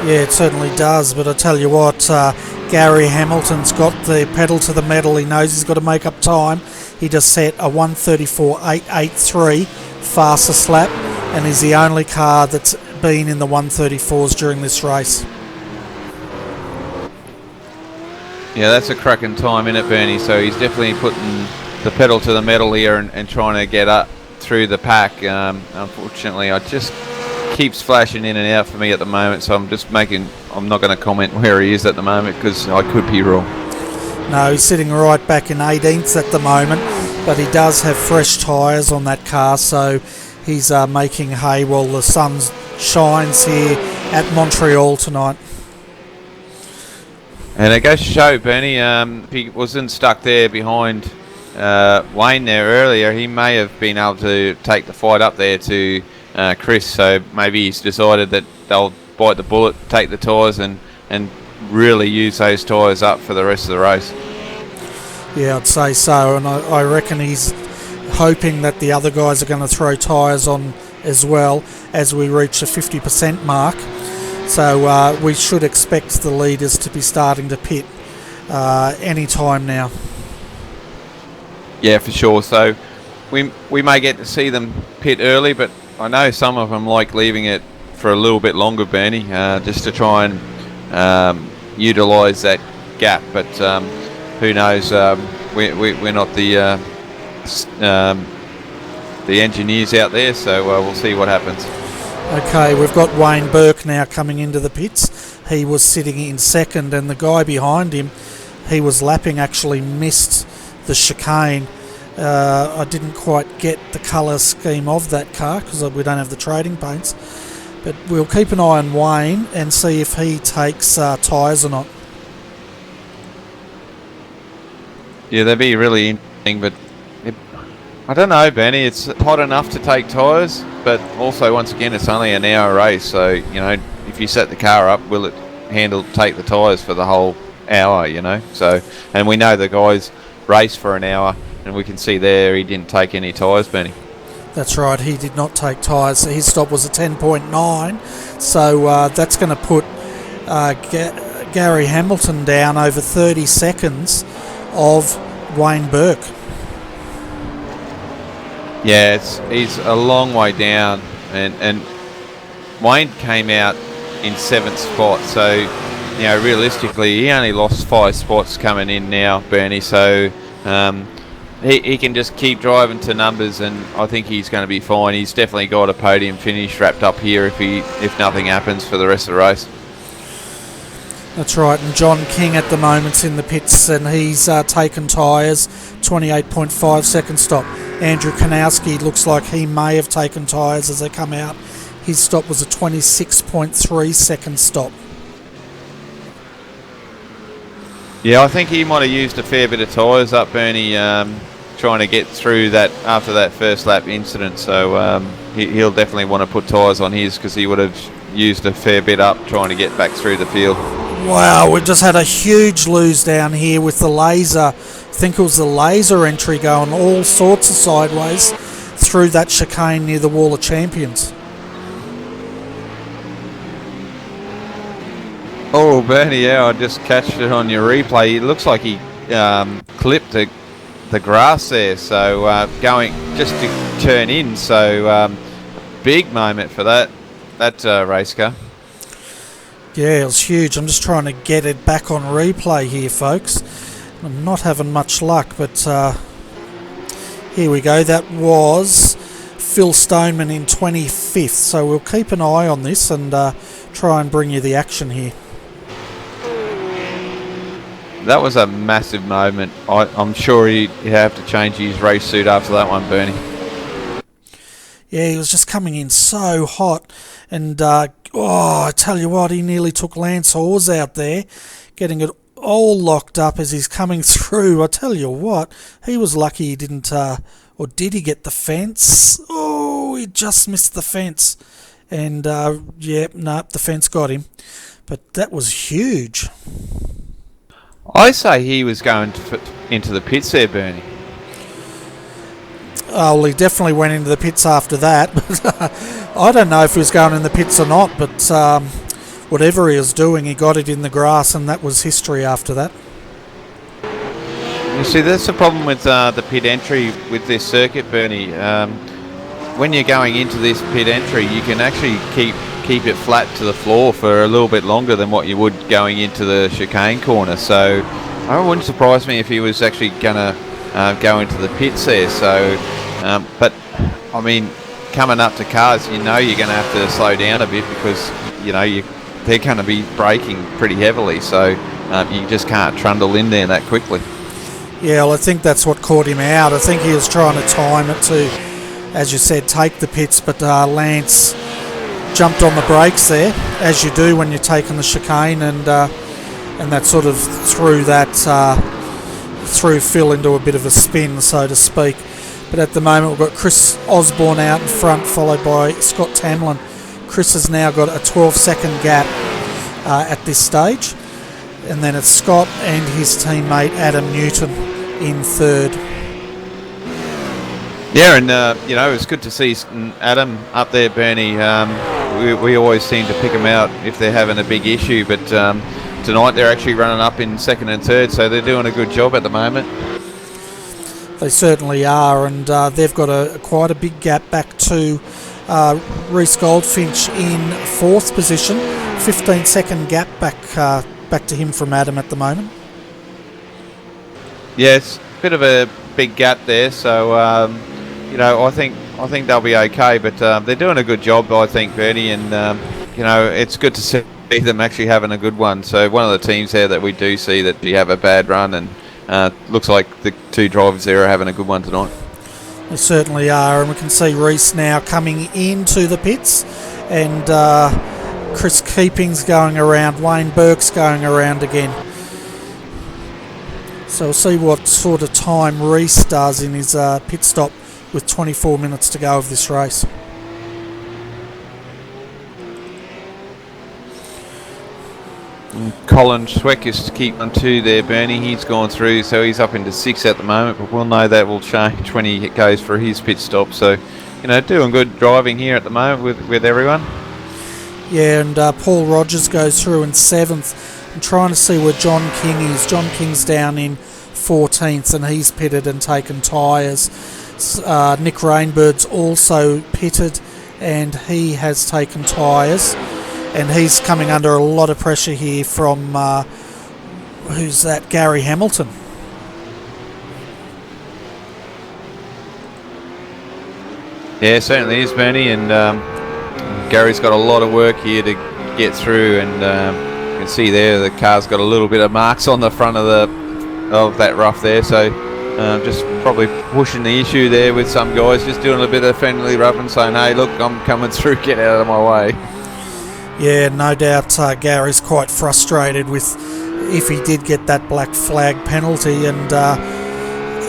Yeah, it certainly does, but I tell you what, Gary Hamilton's got the pedal to the metal. He knows he's got to make up time. He just set a 1:34.883 fastest lap, and is the only car that's been in the 1:34s during this race. Yeah, that's a cracking time in it, Bernie, so he's definitely putting the pedal to the metal here and trying to get up through the pack. Unfortunately, I just keeps flashing in and out for me at the moment, so I'm not going to comment where he is at the moment because I could be wrong. No, he's sitting right back in 18th at the moment, but he does have fresh tyres on that car, so he's making hay while the sun shines here at Montreal tonight. And it goes to show, Bernie, if he wasn't stuck there behind Wayne there earlier, he may have been able to take the fight up there to Chris, so maybe he's decided that they'll bite the bullet, take the tyres and really use those tyres up for the rest of the race. Yeah, I'd say so, and I reckon he's hoping that the other guys are going to throw tyres on as well as we reach the 50% mark. So we should expect the leaders to be starting to pit any time now. Yeah, for sure. So we may get to see them pit early, but I know some of them like leaving it for a little bit longer, Bernie, just to try and utilise that gap. But who knows? We're not the engineers out there, so we'll see what happens. Okay, we've got Wayne Burke now coming into the pits. He was sitting in second, and the guy behind him, he was lapping, actually missed the chicane. I didn't quite get the colour scheme of that car because we don't have the trading paints, but we'll keep an eye on Wayne and see if he takes tyres or not. Yeah, that'd be really interesting, but I don't know, Benny. It's hot enough to take tyres, but also, once again, it's only an hour race, so, you know, if you set the car up, will it take the tyres for the whole hour, you know? So, and we know the guys race for an hour, and we can see there he didn't take any tyres, Benny. That's right, he did not take tyres. His stop was a 10.9, so that's going to put Gary Hamilton down over 30 seconds of Wayne Burke. Yeah, he's a long way down, and Wayne came out in 7th spot, so, you know, realistically he only lost 5 spots coming in now, Bernie, so he can just keep driving to numbers, and I think he's going to be fine. He's definitely got a podium finish wrapped up here if nothing happens for the rest of the race. That's right, and John King at the moment's in the pits, and he's taken tyres, 28.5 second stop. Andrew Kanowski looks like he may have taken tyres as they come out. His stop was a 26.3 second stop. Yeah, I think he might have used a fair bit of tyres up, Bernie, trying to get through that after that first lap incident, so he'll definitely want to put tyres on his because he would have used a fair bit up trying to get back through the field. Wow, we've just had a huge lose down here with the laser. I think it was the laser entry going all sorts of sideways through that chicane near the Wall of Champions. Oh, Bernie, yeah, I just catched it on your replay. It looks like he clipped the grass there, so going just to turn in, so big moment for that race car. Yeah, it was huge. I'm just trying to get it back on replay here, folks. I'm not having much luck, but here we go. That was Phil Stoneman in 25th, so we'll keep an eye on this and try and bring you the action here. That was a massive moment. I'm sure he'd have to change his race suit after that one, Bernie. Yeah, he was just coming in so hot, and I tell you what, he nearly took Lance Hawes out there, getting it all locked up as he's coming through. I tell you what, he was lucky he didn't, or did he get the fence? Oh, he just missed the fence, and the fence got him, but that was huge. I say he was going into the pits there, Bernie. Oh, well, he definitely went into the pits after that. But I don't know if he was going in the pits or not, but whatever he was doing, he got it in the grass, and that was history after that. You see, that's the problem with the pit entry with this circuit, Bernie. When you're going into this pit entry, you can actually keep it flat to the floor for a little bit longer than what you would going into the chicane corner. So it wouldn't surprise me if he was actually going to go into the pits there. So, but I mean, coming up to cars, you know you're going to have to slow down a bit because they're going to be braking pretty heavily. So you just can't trundle in there that quickly. Yeah, well, I think that's what caught him out. I think he was trying to time it to, as you said, take the pits, but Lance jumped on the brakes there, as you do when you're taking the chicane, and that sort of threw Phil into a bit of a spin, so to speak. But at the moment, we've got Chris Osborne out in front, followed by Scott Tamlin. Chris has now got a 12-second gap at this stage. And then it's Scott and his teammate Adam Newton in third. Yeah, and it's good to see Adam up there, Bernie. We always seem to pick them out if they're having a big issue, but tonight they're actually running up in second and third, so they're doing a good job at the moment. They certainly are, and they've got quite a big gap back to Reece Goldfinch in fourth position. 15-second gap back to him from Adam at the moment. Yeah, it's a bit of a big gap there, so I think they'll be okay, but they're doing a good job, I think, Bernie, and it's good to see them actually having a good one. So one of the teams there that we do see that you have a bad run, and looks like the two drivers there are having a good one tonight. They certainly are, and we can see Reece now coming into the pits, and Chris Keeping's going around, Wayne Burke's going around again. So we'll see what sort of time Reece does in his pit stop with 24 minutes to go of this race. And Colin Schweck is keeping 2 there, Bernie. He's gone through, so he's up into 6 at the moment, but we'll know that will change when he goes for his pit stop. So, doing good driving here at the moment with everyone. Yeah, and Paul Rogers goes through in 7th. I'm trying to see where John King is. John King's down in 14th, and he's pitted and taken tyres. Nick Rainbird's also pitted, and he has taken tyres. And he's coming under a lot of pressure here from, who's that, Gary Hamilton. Yeah, certainly is, Bernie, and Gary's got a lot of work here to get through, and you can see there the car's got a little bit of marks on the front of that rough there, so just probably pushing the issue there with some guys, just doing a bit of friendly rub and saying, hey, look, I'm coming through, get out of my way. Yeah, no doubt Gary's quite frustrated with if he did get that black flag penalty, and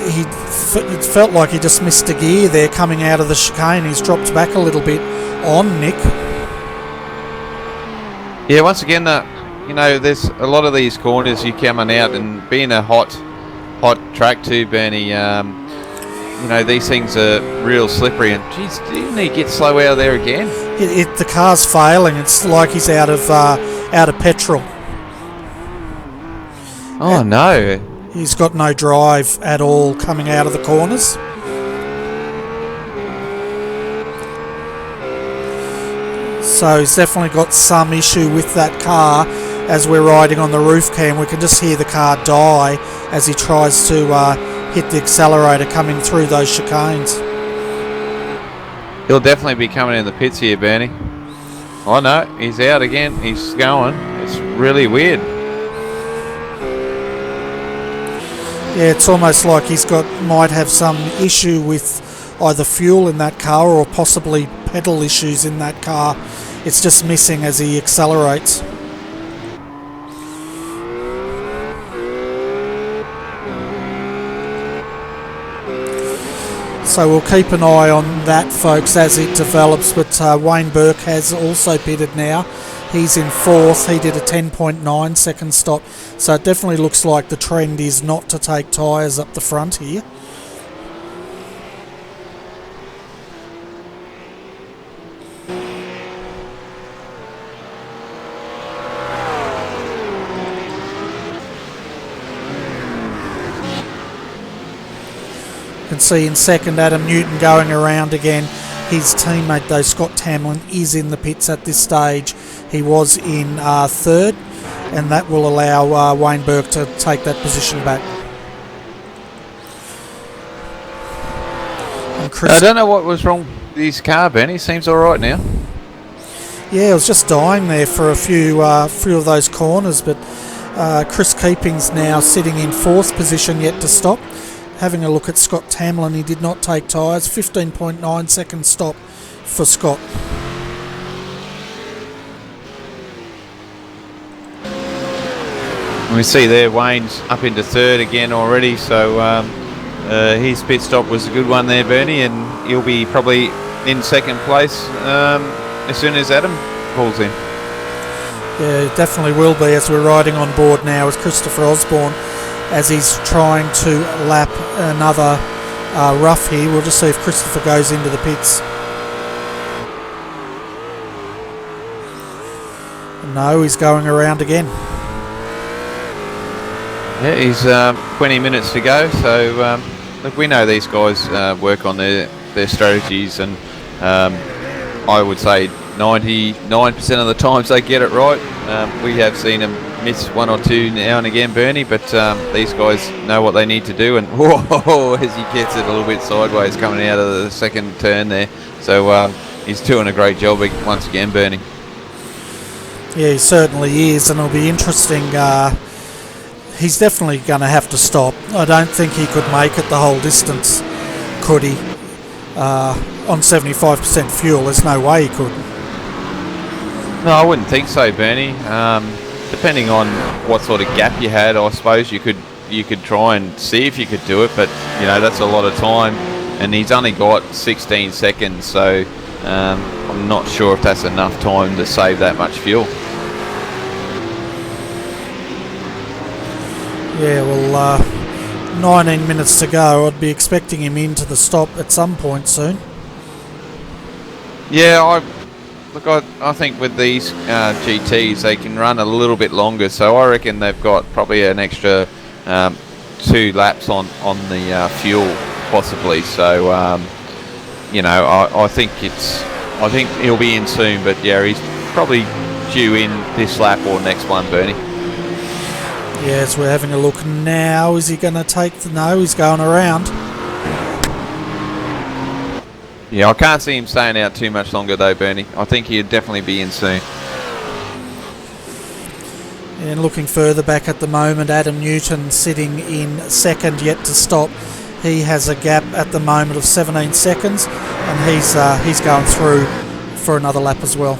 it felt like he just missed a gear there coming out of the chicane. He's dropped back a little bit on Nick. Yeah, once again, there's a lot of these corners you coming out, and being a hot track too, Bernie, these things are real slippery, and geez, didn't he get slow out of there again? The car's failing. It's like he's out of petrol. Oh no. He's got no drive at all coming out of the corners. So he's definitely got some issue with that car. As we're riding on the roof cam, we can just hear the car die as he tries to hit the accelerator coming through those chicanes. He'll definitely be coming in the pits here, Bernie. Oh no, he's out again. He's going. It's really weird. Yeah, it's almost like might have some issue with either fuel in that car or possibly pedal issues in that car. It's just missing as he accelerates. So we'll keep an eye on that, folks, as it develops. But Wayne Burke has also pitted now. He's in 4th. He did a 10.9 second stop. So it definitely looks like the trend is not to take tyres up the front here. You can see in second Adam Newton going around again. His teammate though, Scott Tamlin, is in the pits at this stage. He was in third, and that will allow Wayne Burke to take that position back. And I don't know what was wrong with his car, Ben. He seems alright now. Yeah, it was just dying there for a few of those corners, but Chris Keeping's now sitting in 4th position, yet to stop. Having a look at Scott Tamlin, he did not take tyres. 15.9 second stop for Scott. We see there Wayne's up into 3rd again already, so his pit stop was a good one there, Bernie, and he'll be probably in 2nd place as soon as Adam pulls in. Yeah, it definitely will be, as we're riding on board now with Christopher Osborne, as he's trying to lap another rough here. We'll just see if Christopher goes into the pits. No, he's going around again. Yeah, he's 20 minutes to go, so look, we know these guys work on their strategies, and I would say 99% of the times they get it right. We have seen them miss 1 or 2 now and again, Bernie, but these guys know what they need to do, and whoa, as he gets it a little bit sideways coming out of the 2nd turn there, so he's doing a great job once again, Bernie. Yeah, he certainly is, and it'll be interesting. He's definitely going to have to stop. I don't think he could make it the whole distance, could he? On 75% fuel, there's no way he could. No, I wouldn't think so, Bernie. Depending on what sort of gap you had, I suppose you could try and see if you could do it, but you know, that's a lot of time, and he's only got 16 seconds, so I'm not sure if that's enough time to save that much fuel. Yeah, well, 19 minutes to go. I'd be expecting him into the stop at some point soon. Yeah, I think with these GTs they can run a little bit longer, so I reckon they've got probably an extra 2 laps on the fuel possibly. So you know, I think he'll be in soon, but yeah, he's probably due in this lap or next one, Bernie. Yes, we're having a look now. Is he going to take the... No, he's going around. Yeah, I can't see him staying out too much longer though, Bernie. I think he'd definitely be in soon. And looking further back at the moment, Adam Newton sitting in 2nd, yet to stop. He has a gap at the moment of 17 seconds, and he's going through for another lap as well.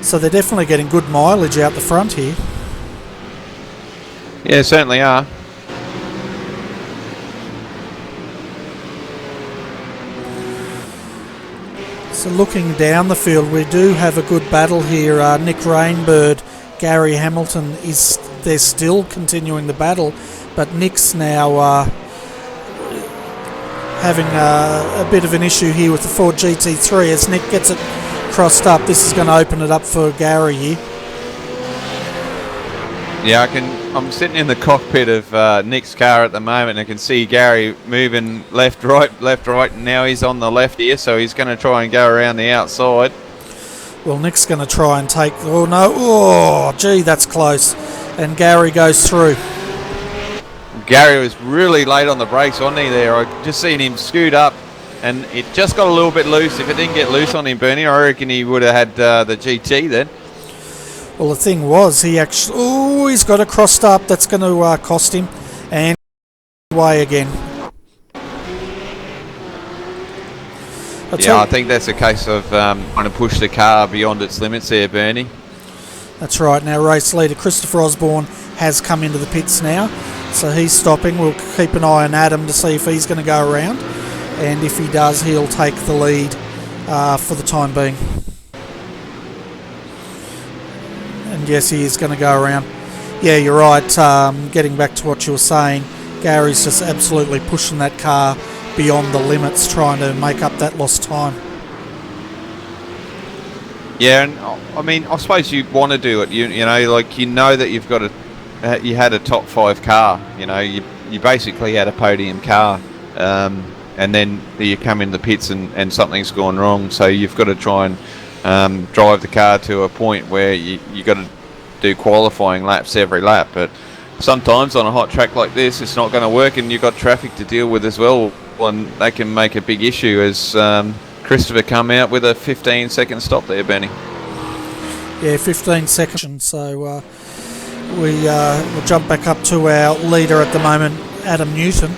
So they're definitely getting good mileage out the front here. Yeah, certainly are. So looking down the field, we do have a good battle here. Nick Rainbird, Gary Hamilton, they're still continuing the battle, but Nick's now having a bit of an issue here with the Ford GT3 as Nick gets it crossed up. This is going to open it up for Gary here. Yeah, I'm sitting in the cockpit of Nick's car at the moment, and I can see Gary moving left, right, and now he's on the left here, so he's going to try and go around the outside. Well, Nick's going to try and take... Oh, no. Oh, gee, that's close. And Gary goes through. Gary was really late on the brakes, wasn't he, there? I just seen him scoot up, and it just got a little bit loose. If it didn't get loose on him, Bernie, I reckon he would have had the GT then. Well, the thing was, he actually... Oh, he's got it crossed up. That's going to cost him. And away again. I think that's a case of trying to push the car beyond its limits there, Bernie. That's right. Now, race leader Christopher Osborne has come into the pits now. So he's stopping. We'll keep an eye on Adam to see if he's going to go around. And if he does, he'll take the lead for the time being. Yes, he is going to go around. Yeah, you're right. Getting back to what you were saying, Gary's just absolutely pushing that car beyond the limits, trying to make up that lost time. Yeah, and I mean, I suppose you want to do it. You know, like you know that you've got you had a top 5 car. You know, you basically had a podium car, and then you come in the pits and something's gone wrong. So you've got to try and drive the car to a point where you got to do qualifying laps every lap. But sometimes on a hot track like this, it's not going to work, and you've got traffic to deal with as well, and they can make a big issue. As Christopher come out with a 15-second stop there, Benny. Yeah, 15 seconds. So we'll jump back up to our leader at the moment, Adam Newton,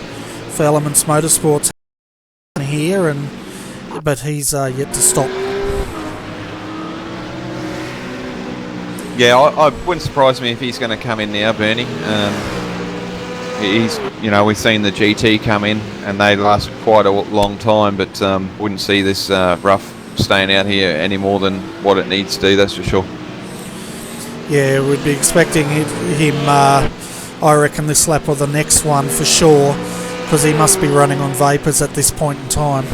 for Elements Motorsports here, but he's yet to stop. Yeah, I wouldn't surprise me if he's going to come in now, Bernie. We've seen the GT come in, and they last quite a long time, but wouldn't see this rough staying out here any more than what it needs to do, that's for sure. Yeah, we'd be expecting him, I reckon, this lap or the next one for sure, because he must be running on vapours at this point in time.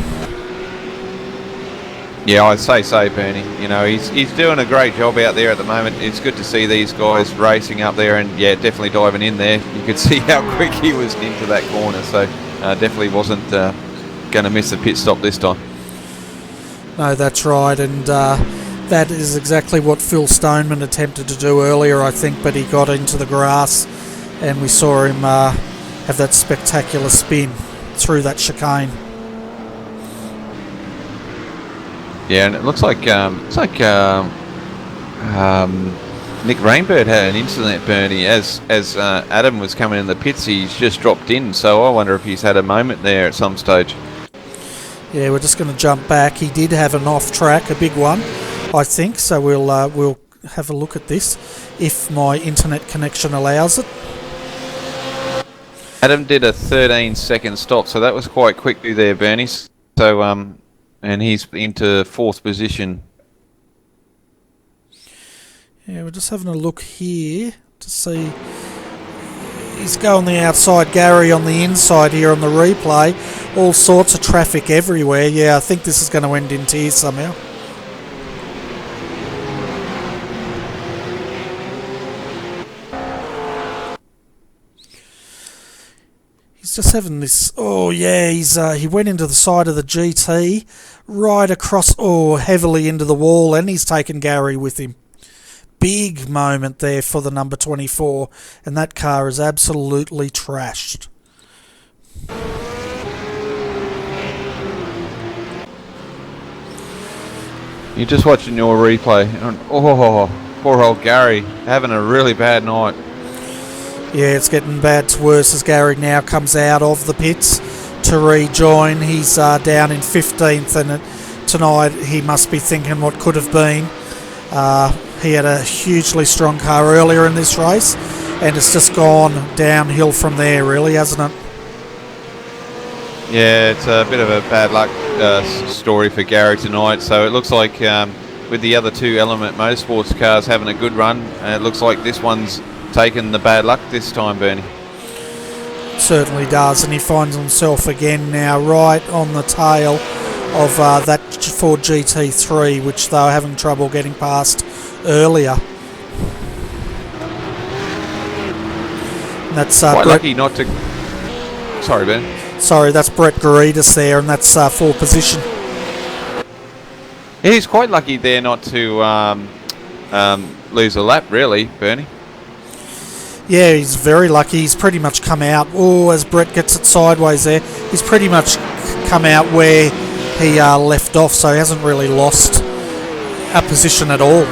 Yeah, I'd say so, Bernie. You know, he's doing a great job out there at the moment. It's good to see these guys racing up there and, yeah, definitely diving in there. You could see how quick he was into that corner, so definitely wasn't going to miss the pit stop this time. No, that's right, and that is exactly what Phil Stoneman attempted to do earlier, I think, but he got into the grass and we saw him have that spectacular spin through that chicane. Yeah, and it looks like Nick Rainbird had an incident, Bernie, as Adam was coming in the pits. He's just dropped in, so I wonder if he's had a moment there at some stage. Yeah, we're just going to jump back. He did have an off track, a big one, I think. So we'll have a look at this if my internet connection allows it. Adam did a 13-second stop, so that was quite quickly there, Bernie. So and he's into 4th position. Yeah, we're just having a look here to see. He's going the outside, Gary on the inside here on the replay. All sorts of traffic everywhere. Yeah, I think this is going to end in tears somehow. He's just having this. Oh yeah, he went into the side of the GT, right across, heavily into the wall, and he's taken Gary with him. Big moment there for the number 24, and that car is absolutely trashed. You're just watching your replay, and poor old Gary having a really bad night. Yeah, it's getting bad to worse as Gary now comes out of the pits to rejoin. He's down in 15th, and tonight he must be thinking what could have been. He had a hugely strong car earlier in this race, and it's just gone downhill from there, really, hasn't it? Yeah, it's a bit of a bad luck story for Gary tonight. So it looks like with the other 2 Element Motorsports cars having a good run, it looks like this one's taken the bad luck this time, Bernie. Certainly does, and he finds himself again now right on the tail of that Ford GT3, which they were having trouble getting past earlier. And that's quite lucky not to. Sorry, Ben. Sorry, that's Brett Garidas there, and that's 4th position. Yeah, he's quite lucky there not to lose a lap, really, Bernie. Yeah, he's very lucky. He's pretty much come out. As Brett gets it sideways there, he's pretty much come out where he left off, so he hasn't really lost a position at all.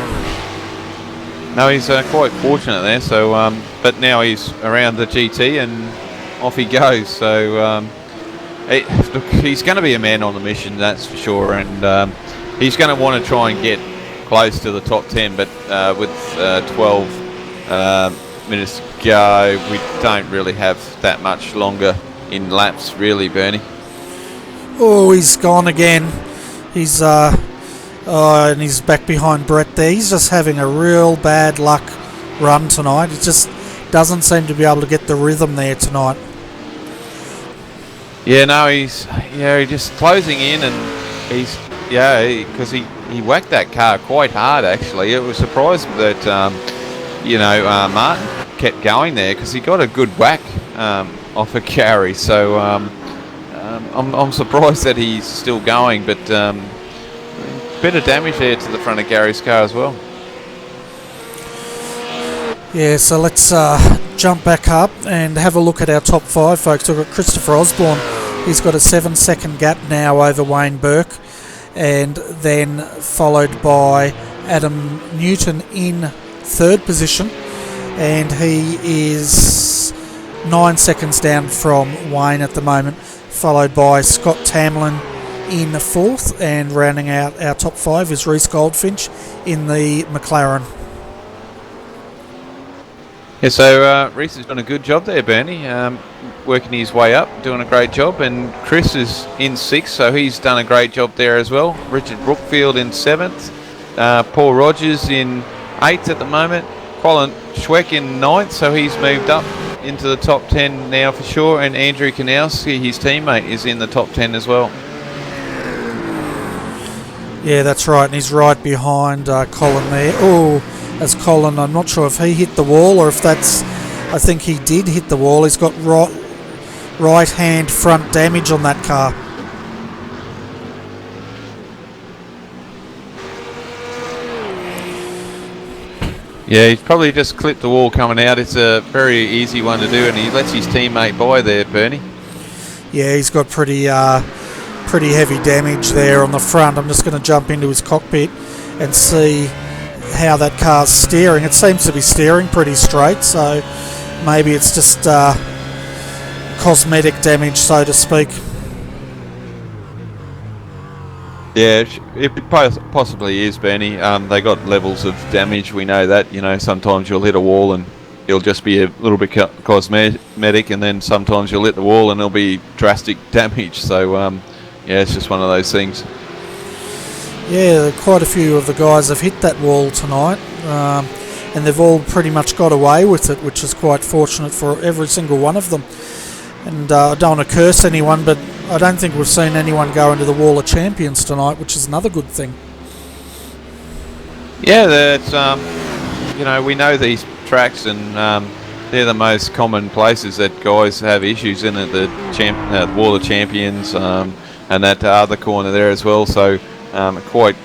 No, he's quite fortunate there. So, but now he's around the GT and off he goes. So, look, he's going to be a man on the mission, that's for sure, and he's going to want to try and get close to the top 10. But with 12 minutes to go, we don't really have that much longer in laps, really, Bernie. Oh, he's gone again. He's Oh, and he's back behind Brett there. He's just having a real bad luck run tonight. He just doesn't seem to be able to get the rhythm there tonight. Yeah, no, he's just closing in, and he's because he whacked that car quite hard actually. It was surprising that Martin kept going there because he got a good whack off of Gary. So I'm surprised that he's still going, but bit of damage there to the front of Gary's car as well. Yeah, so let's jump back up and have a look at our top 5, folks. We've got Christopher Osborne. He's got a 7-second gap now over Wayne Burke, and then followed by Adam Newton in 3rd position, and he is 9 seconds down from Wayne at the moment, followed by Scott Tamlin in 4th, and rounding out our top 5 is Reece Goldfinch in the McLaren. Yeah, so Reece has done a good job there, Bernie, working his way up, doing a great job, and Chris is in 6th, so he's done a great job there as well. Richard Brookfield in 7th, Paul Rogers in 8th at the moment, Colin Schweck in 9th, so he's moved up into the top 10 now for sure, and Andrew Kanowski, his teammate, is in the top 10 as well. Yeah, that's right, and he's right behind Colin there. Oh, as Colin, I'm not sure if he hit the wall or if that's... I think he did hit the wall. He's got right hand front damage on that car. Yeah, he's probably just clipped the wall coming out. It's a very easy one to do, and he lets his teammate by there, Bernie. Yeah, he's got pretty heavy damage there on the front. I'm just going to jump into his cockpit and see how that car's steering. It seems to be steering pretty straight, so maybe it's just cosmetic damage, so to speak. Yeah, it possibly is, Bernie. They got levels of damage, we know that. You know, sometimes you'll hit a wall and it'll just be a little bit cosmetic, and then sometimes you'll hit the wall and it'll be drastic damage. So yeah, it's just one of those things. Yeah, quite a few of the guys have hit that wall tonight, and they've all pretty much got away with it, which is quite fortunate for every single one of them. And I don't want to curse anyone, but I don't think we've seen anyone go into the Wall of Champions tonight, which is another good thing. Yeah, that's we know these tracks, and they're the most common places that guys have issues in it. The Wall of Champions, and that other corner there as well. So quite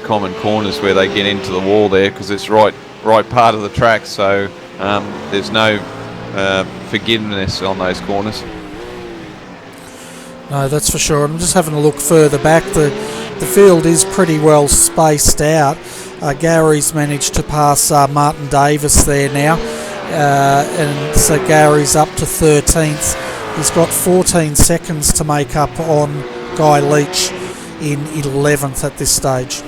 common corners where they get into the wall there, because it's right part of the track. So there's no forgiveness on those corners. No, that's for sure. I'm just having a look further back. The field is pretty well spaced out. Gary's managed to pass Martin Davis there now, and so Gary's up to 13th. He's got 14 seconds to make up on Guy Leach in 11th at this stage.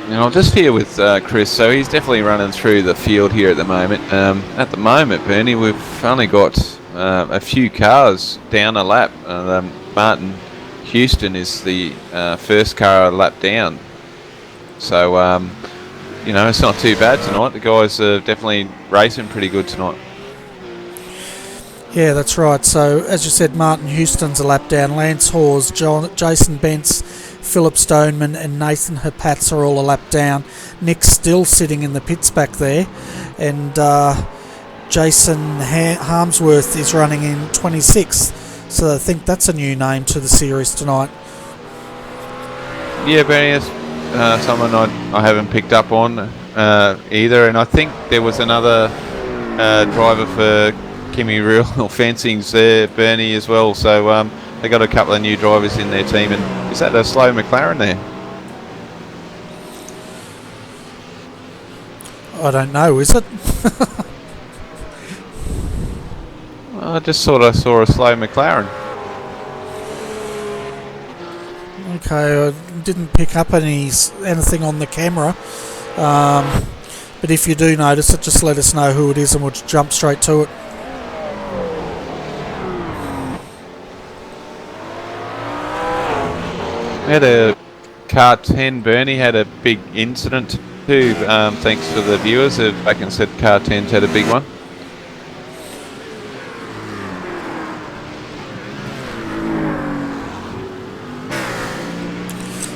And I'm just here with Chris, so he's definitely running through the field here at the moment. At the moment, Bernie, we've only got a few cars down a lap. Martin Houston is the first car a lap down. So, it's not too bad tonight. The guys are definitely racing pretty good tonight. Yeah, that's right. So, as you said, Martin Houston's a lap down. Lance Hawes, Jason Bentz, Philip Stoneman and Nathan Herpatz are all a lap down. Nick's still sitting in the pits back there. And Jason Harmsworth is running in 26th. So I think that's a new name to the series tonight. Yeah, Benny, it's someone I haven't picked up on either. And I think there was another driver for Kimmy Real Fencings there, Bernie, as well. So they got a couple of new drivers in their team. And is that a slow McLaren there? I don't know, is it? I just sort of saw a slow McLaren. Okay, I didn't pick up anything on the camera. But if you do notice it, just let us know who it is and we'll jump straight to it. Had a car 10, Bernie, had a big incident too, thanks to the viewers. Back and said car 10's had a big one.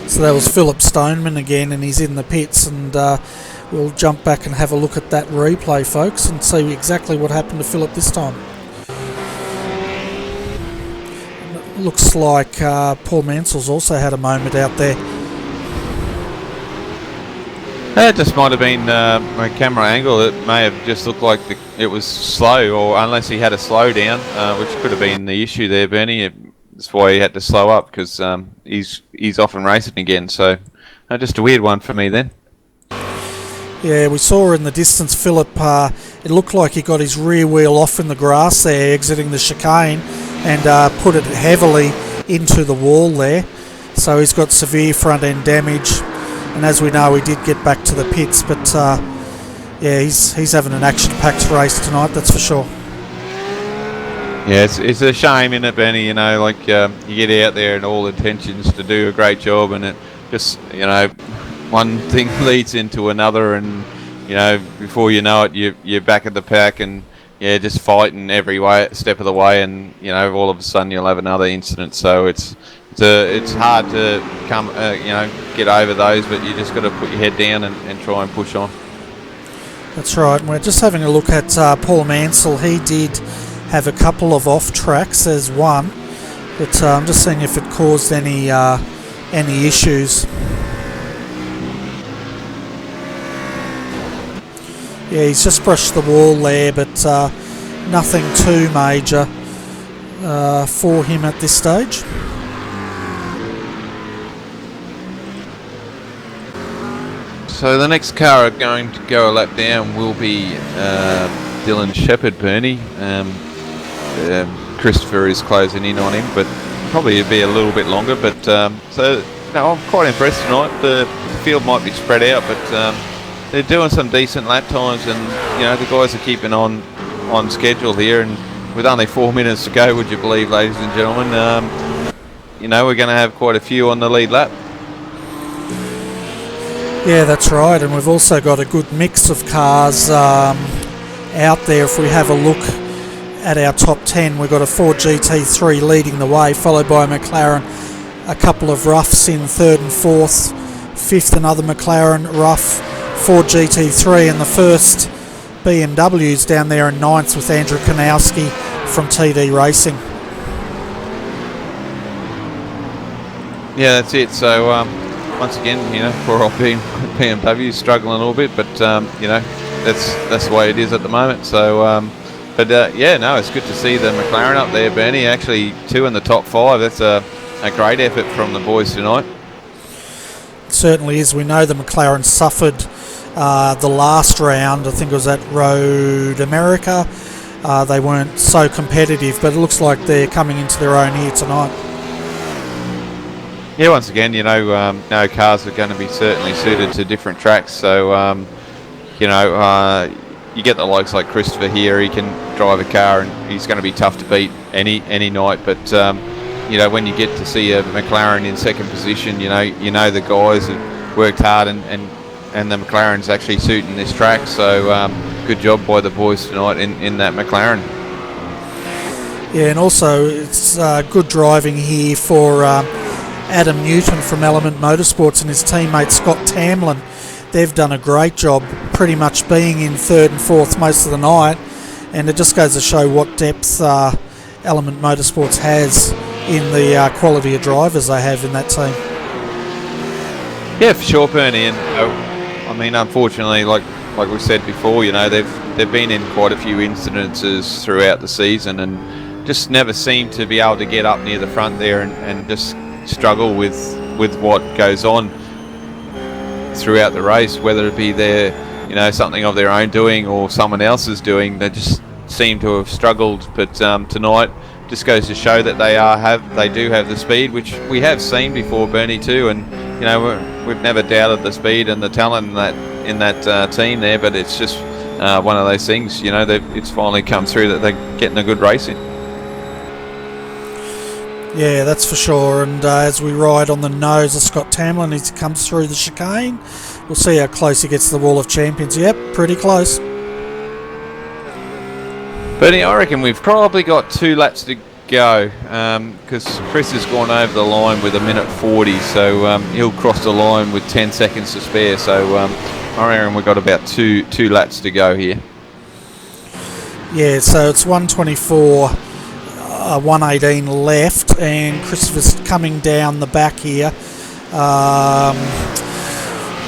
So that was Philip Stoneman again, and he's in the pits, and we'll jump back and have a look at that replay, folks, and see exactly what happened to Philip this time. It looks like Paul Mansell's also had a moment out there. It just might have been my camera angle. It may have just looked like it was slow, or unless he had a slow down, which could have been the issue there, Bernie. That's why he had to slow up, because he's off and racing again. So just a weird one for me then. Yeah, we saw in the distance Philip, it looked like he got his rear wheel off in the grass there, exiting the chicane, and put it heavily into the wall there. So he's got severe front end damage, and as we know, he did get back to the pits, but yeah, he's having an action-packed race tonight, that's for sure. Yeah, it's a shame, isn't it, Benny? You know, like you get out there and all intentions to do a great job, and it just, you know, one thing leads into another, and you know, before you know it, you're back at the pack, and yeah, just fighting every step of the way, and you know, all of a sudden you'll have another incident. So it's hard to you know, get over those, but you just got to put your head down and try and push on. That's right. We're just having a look at Paul Mansell. He did have a couple of off tracks as one, but I'm just seeing if it caused any issues. Yeah, he's just brushed the wall there, but nothing too major for him at this stage. So the next car going to go a lap down will be Dylan Shepherd, Bernie. Christopher is closing in on him, but probably it'll be a little bit longer. But so no, I'm quite impressed tonight. The field might be spread out, but they're doing some decent lap times, and you know, the guys are keeping on schedule here. And with only 4 minutes to go, would you believe, ladies and gentlemen, you know, we're going to have quite a few on the lead lap. Yeah, that's right, and we've also got a good mix of cars out there. If we have a look at our top 10, we've got a Ford GT3 leading the way, followed by a McLaren, a couple of roughs in third and fourth, fifth another McLaren rough, Ford GT3, and the first BMW's down there in ninth with Andrew Kanowski from TD Racing. Yeah, that's it. So once again, you know, poor old BMW struggling a little bit, but you know, that's the way it is at the moment. So but yeah, no, it's good to see the McLaren up there, Bernie. Actually, 2 in the top 5. That's a great effort from the boys tonight. It certainly is. We know the McLaren suffered the last round. I think it was at Road America. They weren't so competitive, but it looks like they're coming into their own here tonight. Yeah, once again, you know, no cars are going to be certainly suited to different tracks. So, you know, you get the likes like Christopher here. He can drive a car, and he's going to be tough to beat any night. But you know, when you get to see a McLaren in second position, you know the guys have worked hard, and the McLaren's actually suiting this track. So, good job by the boys tonight in that McLaren. Yeah, and also it's good driving here for Adam Newton from Element Motorsports and his teammate Scott Tamlin. They've done a great job pretty much being in third and fourth most of the night, and it just goes to show what depth Element Motorsports has in the quality of drivers they have in that team. Yeah, for sure, Bernie. And I mean, unfortunately, like we said before, you know, they've been in quite a few incidences throughout the season, and just never seem to be able to get up near the front there and just struggle with what goes on throughout the race, whether it be you know, something of their own doing or someone else's doing. They just seem to have struggled. But tonight just goes to show that they do have the speed, which we have seen before, Bernie, too. And you know, we've never doubted the speed and the talent in that team there. But it's just one of those things, you know, that it's finally come through that they're getting a good race in. Yeah, that's for sure. And as we ride on the nose of Scott Tamlin as he comes through the chicane, we'll see how close he gets to the Wall of Champions. Yep, pretty close. Bernie, I reckon we've probably got 2 laps to go because Chris has gone over the line with 1:40, so he'll cross the line with 10 seconds to spare. So I reckon we've got about two laps to go here. Yeah, so it's 1:24, 1:18 left, and Christopher's coming down the back here.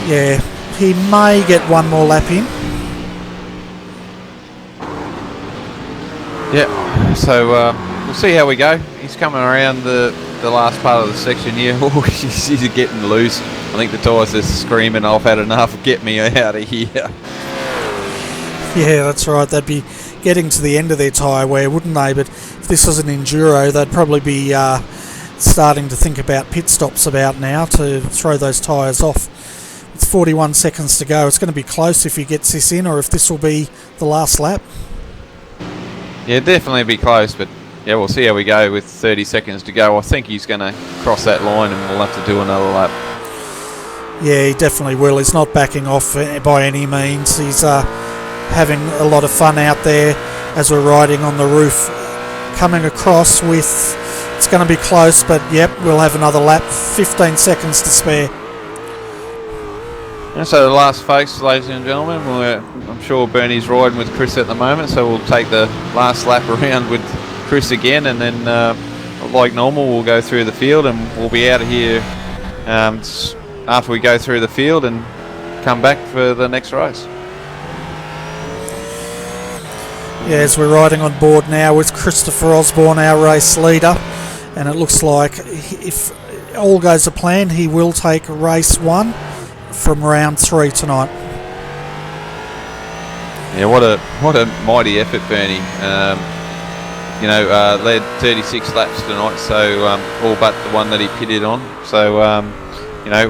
Yeah, he may get one more lap in. Yeah, so we'll see how we go. He's coming around the last part of the section here. Oh, he's getting loose. I think the tyres are screaming, "I've had enough, get me out of here." Yeah, that's right. They'd be getting to the end of their tyre wear, wouldn't they? But if this was an enduro, they'd probably be starting to think about pit stops about now to throw those tyres off. It's 41 seconds to go. It's going to be close if he gets this in, or if this will be the last lap. Yeah, definitely be close, but yeah, we'll see how we go with 30 seconds to go. I think he's going to cross that line and we'll have to do another lap. Yeah, he definitely will. He's not backing off by any means. He's having a lot of fun out there as we're riding on the roof. Coming across with, it's going to be close, but yep, we'll have another lap. 15 seconds to spare. And so the last folks, ladies and gentlemen, I'm sure Bernie's riding with Chris at the moment, so we'll take the last lap around with Chris again, and then like normal we'll go through the field and we'll be out of here after we go through the field and come back for the next race. Yeah, as we're riding on board now with Christopher Osborne, our race leader, and it looks like if all goes to plan, he will take race 1 from round 3 tonight. Yeah, what a mighty effort, Bernie. Led 36 laps tonight, so all but the one that he pitted on. So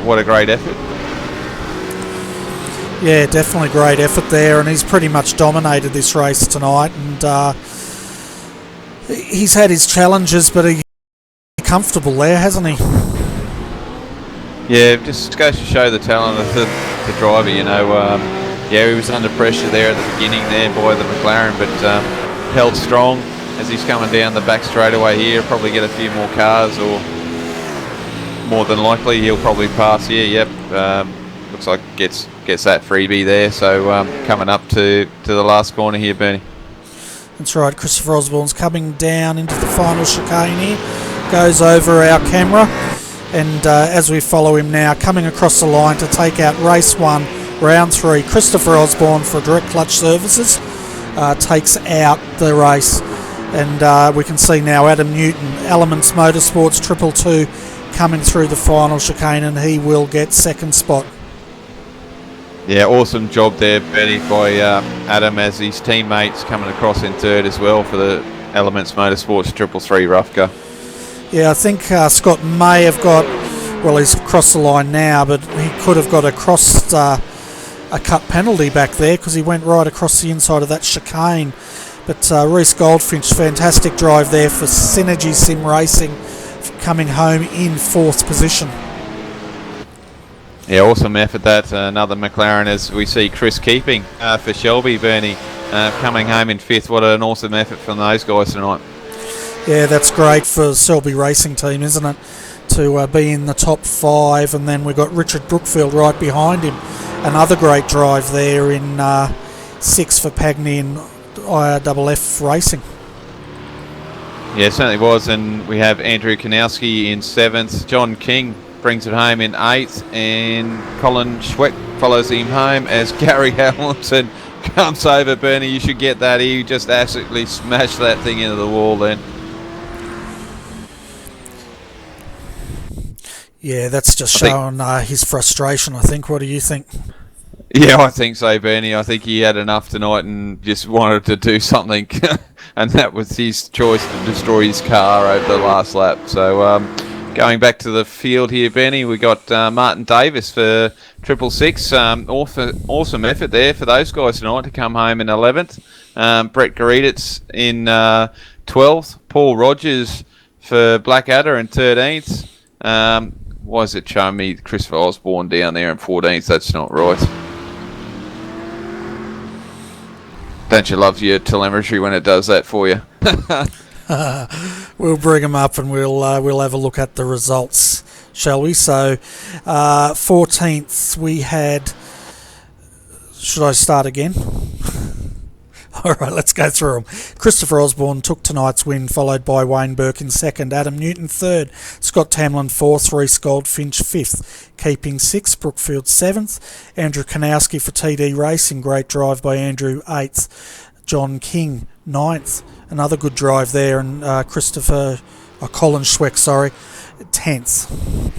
what a great effort. Yeah, definitely great effort there, and he's pretty much dominated this race tonight. And he's had his challenges, but he's comfortable there, hasn't he? Yeah, just goes to show the talent of the driver. He was under pressure there at the beginning there by the McLaren, but held strong as he's coming down the back straightaway here. Probably get a few more cars, or more than likely he'll probably pass here. Yep, looks like gets that freebie there. So coming up to the last corner here, Bernie. That's right, Christopher Osborne's coming down into the final chicane here. Goes over our camera. And as we follow him now, coming across the line to take out race 1, round 3, Christopher Osborne for Direct Clutch Services takes out the race. And we can see now Adam Newton, Elements Motorsports 222, coming through the final chicane, and he will get second spot. Yeah, awesome job there, Benny, by Adam, as his teammates coming across in third as well for the Elements Motorsports 333 rough car. Yeah, I think Scott may have got, well, he's crossed the line now, but he could have got a cut penalty back there because he went right across the inside of that chicane. But Reece Goldfinch, fantastic drive there for Synergy Sim Racing, coming home in 4th position. Yeah, awesome effort that. Another McLaren, as we see Chris keeping for Shelby, Bernie, coming home in 5th. What an awesome effort from those guys tonight. Yeah, that's great for the Selby Racing Team, isn't it? To be in the top 5, and then we've got Richard Brookfield right behind him. Another great drive there in 6 for Pagny and IRFF Racing. Yeah, it certainly was, and we have Andrew Kanowski in 7th. John King brings it home in 8th, and Colin Schweck follows him home as Gary Hamilton comes over. Bernie, you should get that. He just absolutely smashed that thing into the wall then. Yeah, that's just showing his frustration, I think. What do you think? Yeah, I think so, Bernie. I think he had enough tonight and just wanted to do something, and that was his choice to destroy his car over the last lap. So going back to the field here, Bernie, we got Martin Davis for 666. Awesome effort there for those guys tonight to come home in 11th. Brett Gariditz in 12th. Paul Rogers for Blackadder in 13th. Why is it showing me Christopher Osborne down there in 14th? That's not right. Don't you love your telemetry when it does that for you? We'll bring them up and we'll have a look at the results, shall we? So 14th we had... Should I start again? Alright, let's go through them. Christopher Osborne took tonight's win, followed by Wayne Burke in second, Adam Newton third, Scott Tamlin fourth, Reece Goldfinch fifth, keeping sixth, Brookfield seventh, Andrew Kanowski for TD Racing, great drive by Andrew eighth, John King ninth, another good drive there, and Colin Schweck, 10th.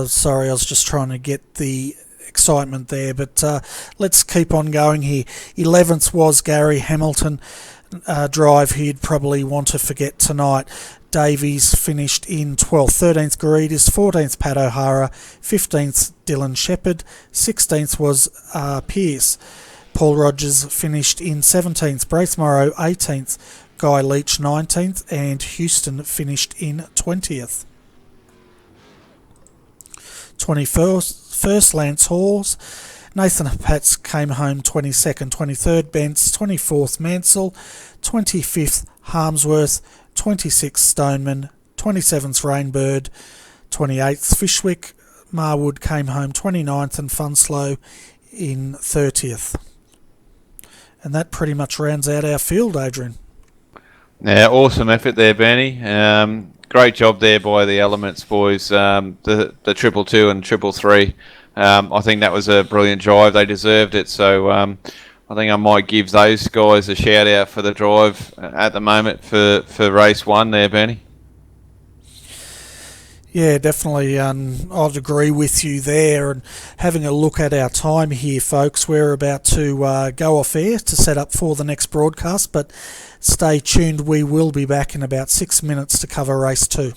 Sorry, I was just trying to get the excitement there, but let's keep on going here. 11th was Gary Hamilton, drive he'd probably want to forget tonight. Davies finished in 12th, 13th Garidis, 14th Pat O'Hara, 15th Dylan Shepherd, 16th was Pearce. Paul Rogers finished in 17th, Braith Morrow 18th, Guy Leach 19th, and Houston finished in 20th. 21st, Lance Halls. Nathan Pats came home 22nd, 23rd, Bents, 24th, Mansell, 25th, Harmsworth, 26th, Stoneman, 27th, Rainbird, 28th, Fishwick. Marwood came home 29th, and Funslow in 30th. And that pretty much rounds out our field, Adrian. Yeah, awesome effort there, Bernie. Great job there by the Elements boys, the 222 and 333. I think that was a brilliant drive. They deserved it. So I think I might give those guys a shout out for the drive at the moment for race one there, Bernie. Yeah, definitely. I'd agree with you there. And having a look at our time here, folks, we're about to go off air to set up for the next broadcast, but stay tuned. We will be back in about 6 minutes to cover race 2.